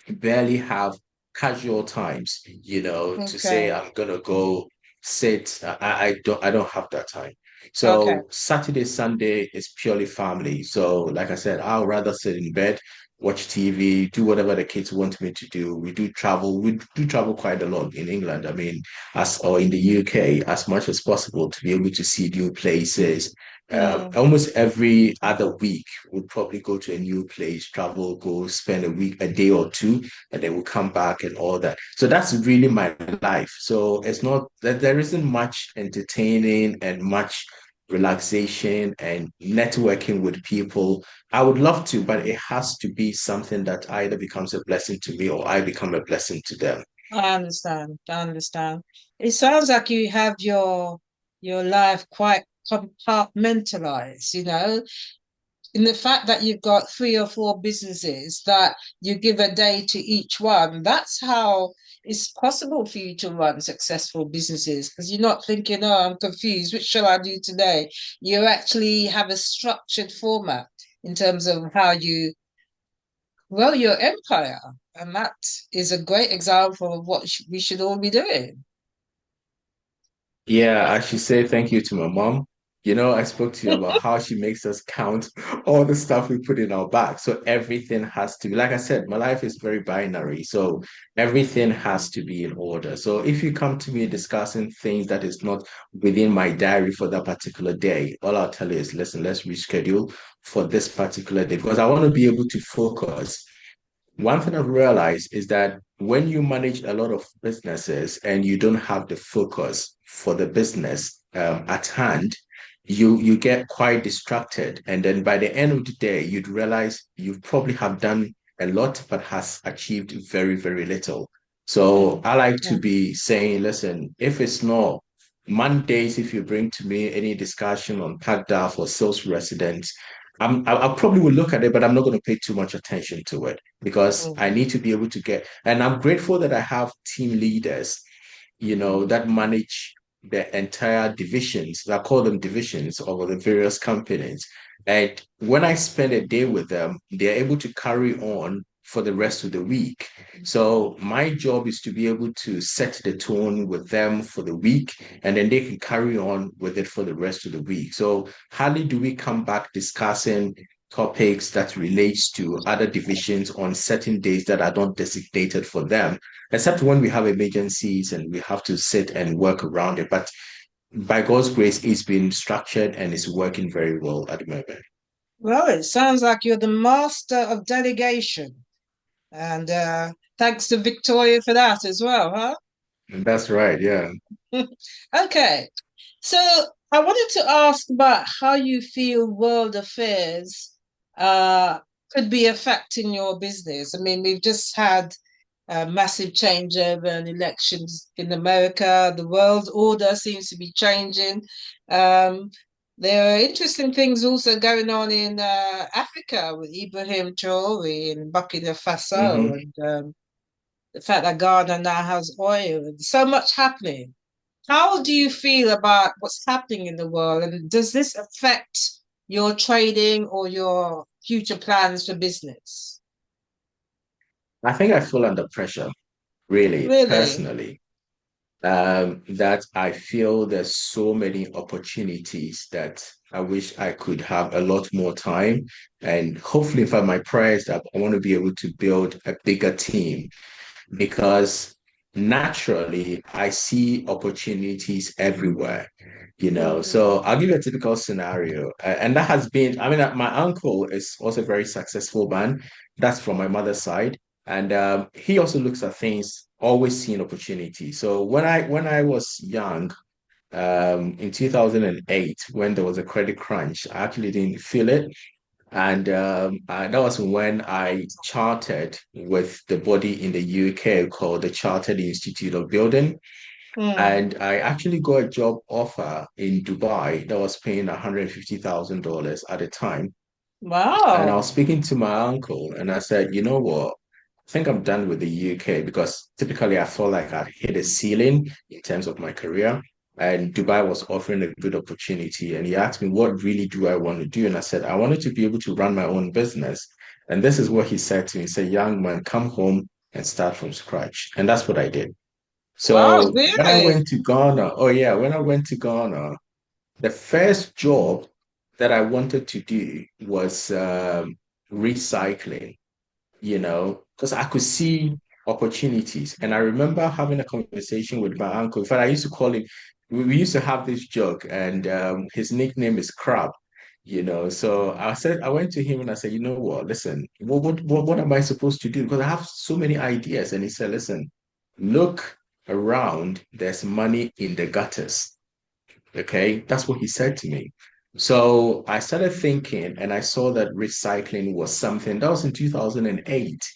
barely have casual times, to say Okay. I'm gonna go sit. I don't have that time. Okay. So Saturday, Sunday is purely family. So like I said, I'll rather sit in bed, watch TV, do whatever the kids want me to do. We do travel quite a lot in England. I mean, as or in the UK, as much as possible to be able to see new places. Mm. Almost every other week, we'll probably go to a new place, travel, go spend a day or two, and then we'll come back and all that. So that's really my life. So it's not that there isn't much entertaining and much relaxation and networking with people. I would love to, but it has to be something that either becomes a blessing to me or I become a blessing to them. I understand. I understand. It sounds like you have your life quite compartmentalized, in the fact that you've got three or four businesses that you give a day to each one. That's how it's possible for you to run successful businesses because you're not thinking, oh, I'm confused. Which shall I do today? You actually have a structured format in terms of how you grow your empire. And that is a great example of what we should all be doing. Yeah, I should say thank you to my mom. I spoke to you about how she makes us count all the stuff we put in our bag. So everything has to be, like I said, my life is very binary. So everything has to be in order. So if you come to me discussing things that is not within my diary for that particular day, all I'll tell you is, listen, let's reschedule for this particular day because I want to be able to focus. One thing I've realized is that when you manage a lot of businesses and you don't have the focus for the business at hand, you get quite distracted. And then by the end of the day, you'd realize you probably have done a lot, but has achieved very, very little. So Mm, I like to yeah. be saying, listen, if it's not Mondays, if you bring to me any discussion on PACDA for sales residents, I probably will look at it, but I'm not going to pay too much attention to it because I Mm, need to be able to get, and I'm grateful that I have team leaders, mm, that manage the entire divisions. I call them divisions of the various companies. And when I spend a day with them, they're able to carry on for the rest of the week. So my job is to be able to set the tone with them for the week, and then they can carry on with it for the rest of the week. So hardly do we come back discussing topics that relates to other divisions on certain days that are not designated for them, except when we have emergencies and we have to sit and work around it. But by God's grace, it's been structured and it's working very well at the moment. well, it sounds like you're the master of delegation. And thanks to Victoria for that as well, huh? And that's right, yeah. Okay. So I wanted to ask about how you feel world affairs uh, could be affecting your business. I mean, we've just had a massive changeover and elections in America. The world order seems to be changing. Um, there are interesting things also going on in Africa with Ibrahim Traore in Burkina Faso Hmm. and the fact that Ghana now has oil and so much happening. How do you feel about what's happening in the world? And does this affect your trading or your future plans for business? I think I feel under pressure, really, Really? personally. That I feel there's so many opportunities that I wish I could have a lot more time. And hopefully, for my prayers that I want to be able to build a bigger team because naturally I see opportunities everywhere, you know. Mm. So I'll give you a typical scenario. And that has been, I mean, my uncle is also a very successful man. That's from my mother's side. And he also looks at things, always seeing opportunity. So when I was young, in 2008, when there was a credit crunch, I actually didn't feel it. And that was when I chartered with the body in the UK called the Chartered Institute of Building. Mm. And I actually got a job offer in Dubai that was paying $150,000 at the time. And I Wow. was speaking to my uncle and I said, you know what? I think I'm done with the UK because typically I felt like I'd hit a ceiling in terms of my career. And Dubai was offering a good opportunity. And he asked me, what really do I want to do? And I said, I wanted to be able to run my own business. And this is what he said to me. He said, young man, come home and start from scratch. And that's what I did. Wow, So when I really? went to Ghana, oh yeah, when I went to Ghana, the first job that I wanted to do was recycling, you know, because I could see opportunities. And I remember having a conversation with my uncle. In fact, I used to call him, we used to have this joke, and his nickname is Crab. You know, so I went to him and I said, you know what, listen, what am I supposed to do? Because I have so many ideas. And he said, listen, look around, there's money in the gutters. Okay, that's what he said to me. So I started thinking, and I saw that recycling was something that was in 2008.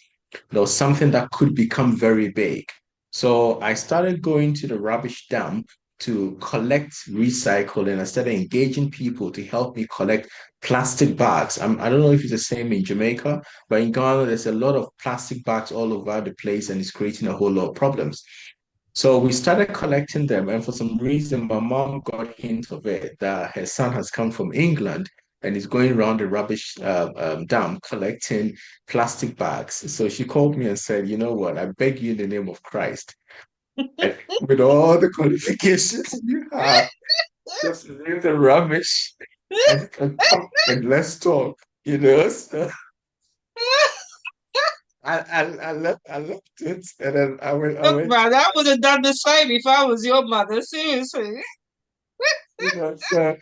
There was something that could become very big. So I started going to the rubbish dump to collect recycle, and I started engaging people to help me collect plastic bags. I don't know if it's the same in Jamaica, but in Ghana, there's a lot of plastic bags all over the place, and it's creating a whole lot of problems. So we started collecting them, and for some reason, my mom got hint of it that her son has come from England and is going around the rubbish dump collecting plastic bags. So she called me and said, "You know what? I beg you in the name of Christ, and with all the qualifications you have, just leave the rubbish and come and let's talk." You know, so I left it, and then I Look, went. man, I would have done the same if I was your mother. Seriously. You know, so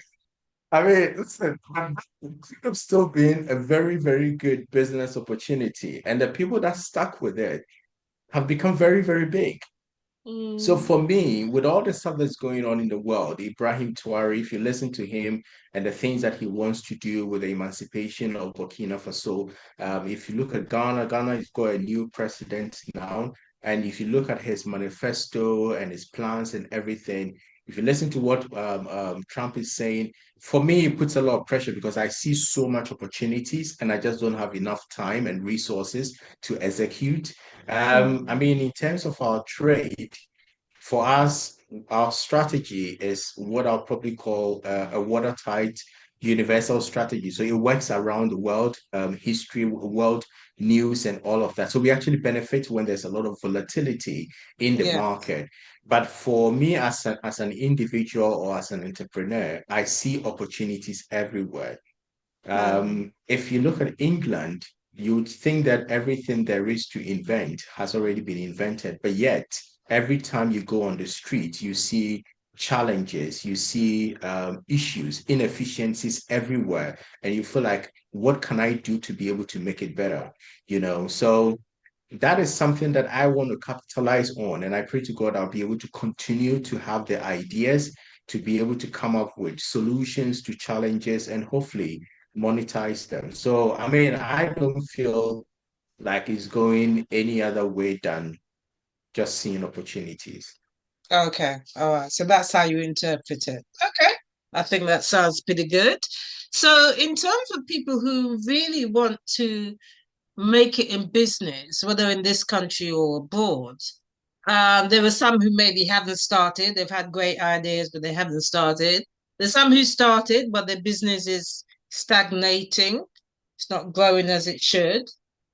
I mean, listen, it could have still been a very, very good business opportunity. And the people that stuck with it have become very, very big. So Mm. for me, with all the stuff that's going on in the world, Ibrahim Touari, if you listen to him and the things that he wants to do with the emancipation of Burkina Faso, if you look at Ghana, Ghana has got a new president now. And if you look at his manifesto and his plans and everything, if you listen to what Trump is saying, for me, it puts a lot of pressure because I see so much opportunities and I just don't have enough time and resources to execute. I Mm. mean, in terms of our trade, for us, our strategy is what I'll probably call a watertight universal strategy. So it works around the world, history, world news, and all of that. So we actually benefit when there's a lot of volatility in the Yeah. market. But for me as an individual or as an entrepreneur, I see opportunities everywhere. Mm. If you look at England, you'd think that everything there is to invent has already been invented, but yet every time you go on the street, you see challenges, you see issues, inefficiencies everywhere, and you feel like, what can I do to be able to make it better? You know, so that is something that I want to capitalize on. And I pray to God I'll be able to continue to have the ideas to be able to come up with solutions to challenges and hopefully monetize them. So, I mean, I don't feel like it's going any other way than just seeing opportunities. Okay. All right. So that's how you interpret it. Okay. I think that sounds pretty good. So, in terms of people who really want to make it in business, whether in this country or abroad, there are some who maybe haven't started. They've had great ideas, but they haven't started. There's some who started, but their business is stagnating. It's not growing as it should.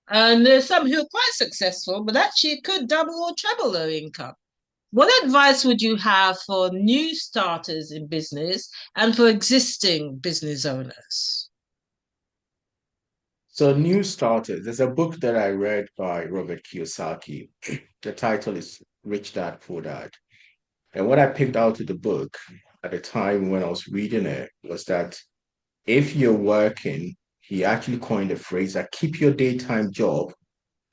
And there's some who are quite successful, but actually could double or treble their income. What advice would you have for new starters in business and for existing business owners? So, new starters, there's a book that I read by Robert Kiyosaki. The title is Rich Dad, Poor Dad. And what I picked out of the book at the time when I was reading it was that if you're working, he actually coined a phrase that keep your daytime job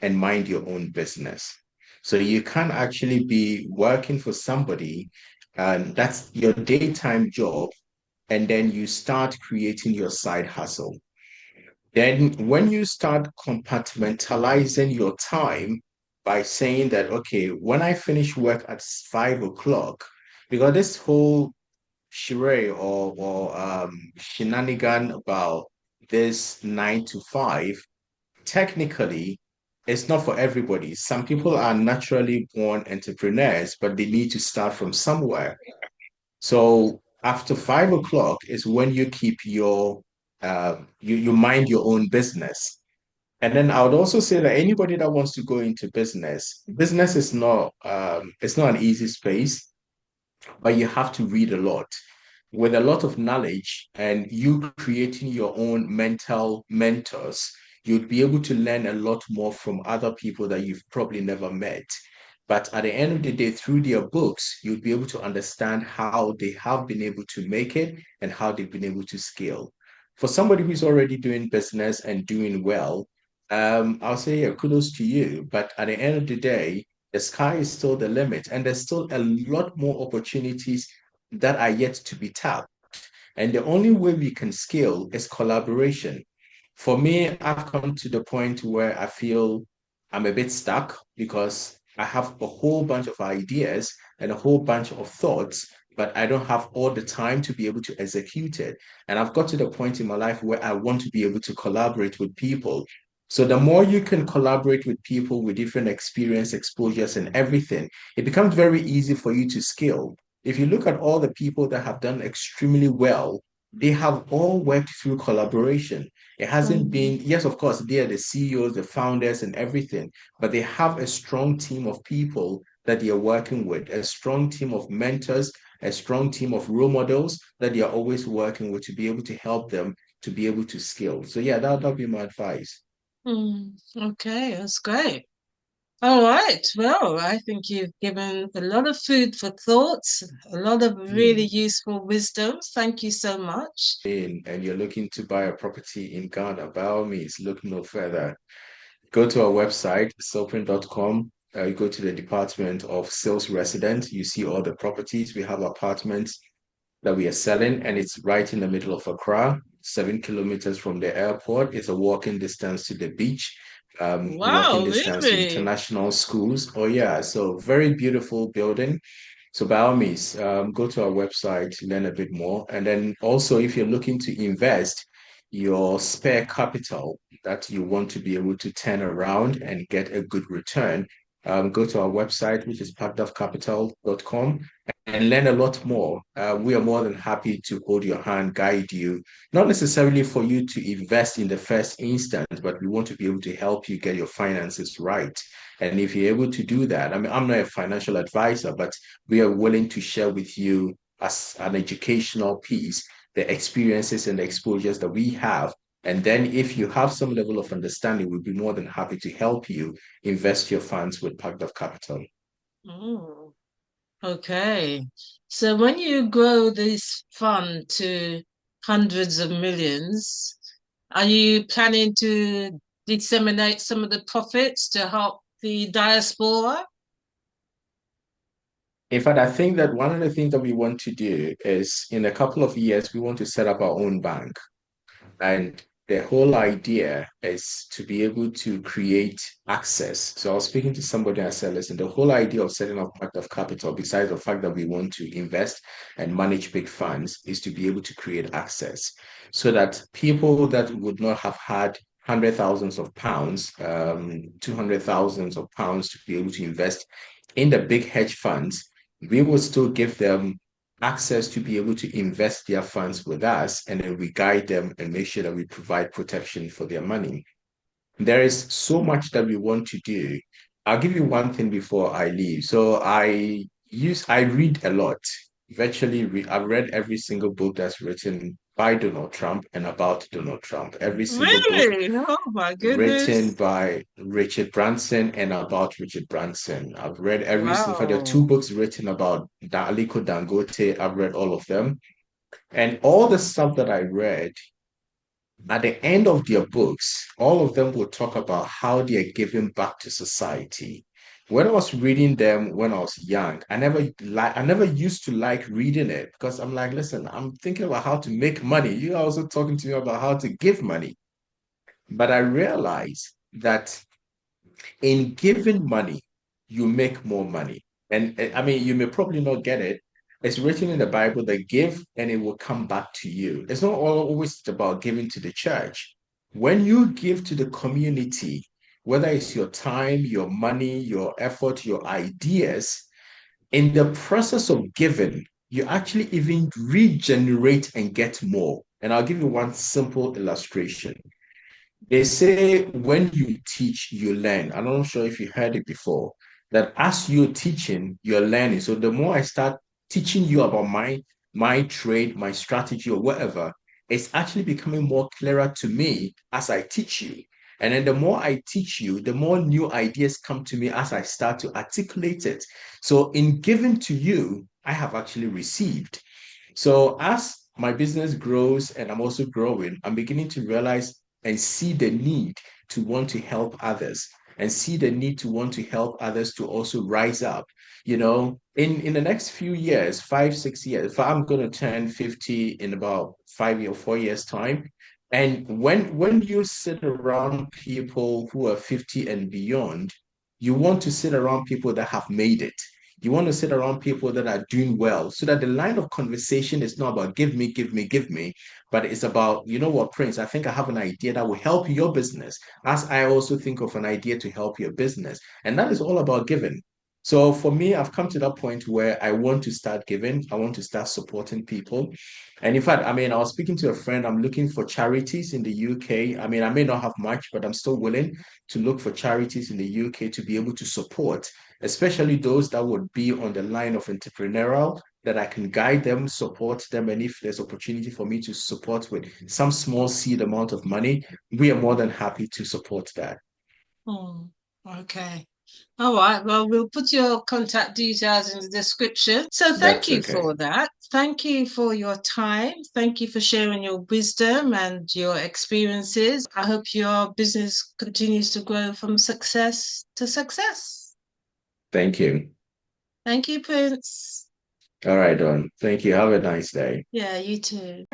and mind your own business. So you can actually be working for somebody, and that's your daytime job, and then you start creating your side hustle. Then, when you start compartmentalizing your time by saying that, okay, when I finish work at 5 o'clock, because this whole charade or shenanigan about this 9 to 5, technically, it's not for everybody. Some people are naturally born entrepreneurs, but they need to start from somewhere. So after 5 o'clock is when you keep your you mind your own business. And then I would also say that anybody that wants to go into business, business is not it's not an easy space, but you have to read a lot. With a lot of knowledge and you creating your own mental mentors, you'd be able to learn a lot more from other people that you've probably never met. But at the end of the day, through their books, you'll be able to understand how they have been able to make it and how they've been able to scale. For somebody who's already doing business and doing well, I'll say, yeah, kudos to you. But at the end of the day, the sky is still the limit, and there's still a lot more opportunities that are yet to be tapped. And the only way we can scale is collaboration. For me, I've come to the point where I feel I'm a bit stuck because I have a whole bunch of ideas and a whole bunch of thoughts, but I don't have all the time to be able to execute it. And I've got to the point in my life where I want to be able to collaborate with people. So the more you can collaborate with people with different experience, exposures, and everything, it becomes very easy for you to scale. If you look at all the people that have done extremely well, they have all worked through collaboration. It hasn't Mm. been, yes, of course, they are the CEOs, the founders, and everything, but they have a strong team of people that they are working with, a strong team of mentors, a strong team of role models that they are always working with to be able to help them to be able to scale. So, yeah, that'll be my advice. Mm. Okay, that's great. All right. Well, I think you've given a lot of food for thoughts, a lot of really Hmm. useful wisdom. Thank you so much. And you're looking to buy a property in Ghana, by all means, look no further. Go to our website, sylprin.com. You go to the Department of Sales Resident. You see all the properties. We have apartments that we are selling, and it's right in the middle of Accra, 7 kilometers from the airport. It's a walking distance to the beach, walking Wow, distance to really? international schools. Oh, yeah. So, very beautiful building. So by all means, go to our website, learn a bit more. And then also, if you're looking to invest your spare capital that you want to be able to turn around and get a good return, go to our website, which is packdofcapital.com, and learn a lot more. We are more than happy to hold your hand, guide you, not necessarily for you to invest in the first instance, but we want to be able to help you get your finances right. And if you're able to do that, I mean, I'm not a financial advisor, but we are willing to share with you as an educational piece the experiences and the exposures that we have. And then if you have some level of understanding, we'll be more than happy to help you invest your funds with Pact of Capital. Oh, okay. So when you grow this fund to hundreds of millions, are you planning to disseminate some of the profits to help the diaspora? In fact, I think that one of the things that we want to do is in a couple of years, we want to set up our own bank. And the whole idea is to be able to create access. So I was speaking to somebody and I said, listen, the whole idea of setting up Pact of Capital, besides the fact that we want to invest and manage big funds, is to be able to create access so that people that would not have had hundred thousands of pounds, 200 thousands of pounds to be able to invest in the big hedge funds, we will still give them access to be able to invest their funds with us, and then we guide them and make sure that we provide protection for their money. There is so much that we want to do. I'll give you one thing before I leave. So I read a lot. I've read every single book that's written by Donald Trump and about Donald Trump. Every single book Really? Oh my written goodness. by Richard Branson and about Richard Branson. I've read every single, there are two Wow. books written about Aliko Dangote. I've read all of them. And all the stuff that I read, at the end of their books, all of them will talk about how they are giving back to society. When I was reading them when I was young, I never used to like reading it because I'm like, listen, I'm thinking about how to make money. You're also talking to me about how to give money. But I realized that in giving money, you make more money. And I mean, you may probably not get it. It's written in the Bible that give and it will come back to you. It's not always about giving to the church. When you give to the community, whether it's your time, your money, your effort, your ideas, in the process of giving, you actually even regenerate and get more. And I'll give you one simple illustration. They say when you teach, you learn. I'm not sure if you heard it before, that as you're teaching, you're learning. So the more I start teaching you about my trade, my strategy, or whatever, it's actually becoming more clearer to me as I teach you. And then the more I teach you, the more new ideas come to me as I start to articulate it. So in giving to you, I have actually received. So as my business grows and I'm also growing, I'm beginning to realize and see the need to want to help others and see the need to want to help others to also rise up. You know, in the next few years, 5, 6 years, if I'm going to turn 50 in about 5 or 4 years time. And when you sit around people who are 50 and beyond, you want to sit around people that have made it. You want to sit around people that are doing well so that the line of conversation is not about give me, give me, give me, but it's about, you know what, Prince, I think I have an idea that will help your business, as I also think of an idea to help your business. And that is all about giving. So for me, I've come to that point where I want to start giving. I want to start supporting people. And in fact, I mean, I was speaking to a friend. I'm looking for charities in the UK. I mean, I may not have much, but I'm still willing to look for charities in the UK to be able to support, especially those that would be on the line of entrepreneurial, that I can guide them, support them. And if there's opportunity for me to support with some small seed amount of money, we are more than happy to support that. Hmm. Okay. All right. Well, we'll put your contact details in the description. So thank That's you okay. for that. Thank you for your time. Thank you for sharing your wisdom and your experiences. I hope your business continues to grow from success to success. Thank you. Thank you, Prince. All right, Don. Thank you. Have a nice day. Yeah, you too.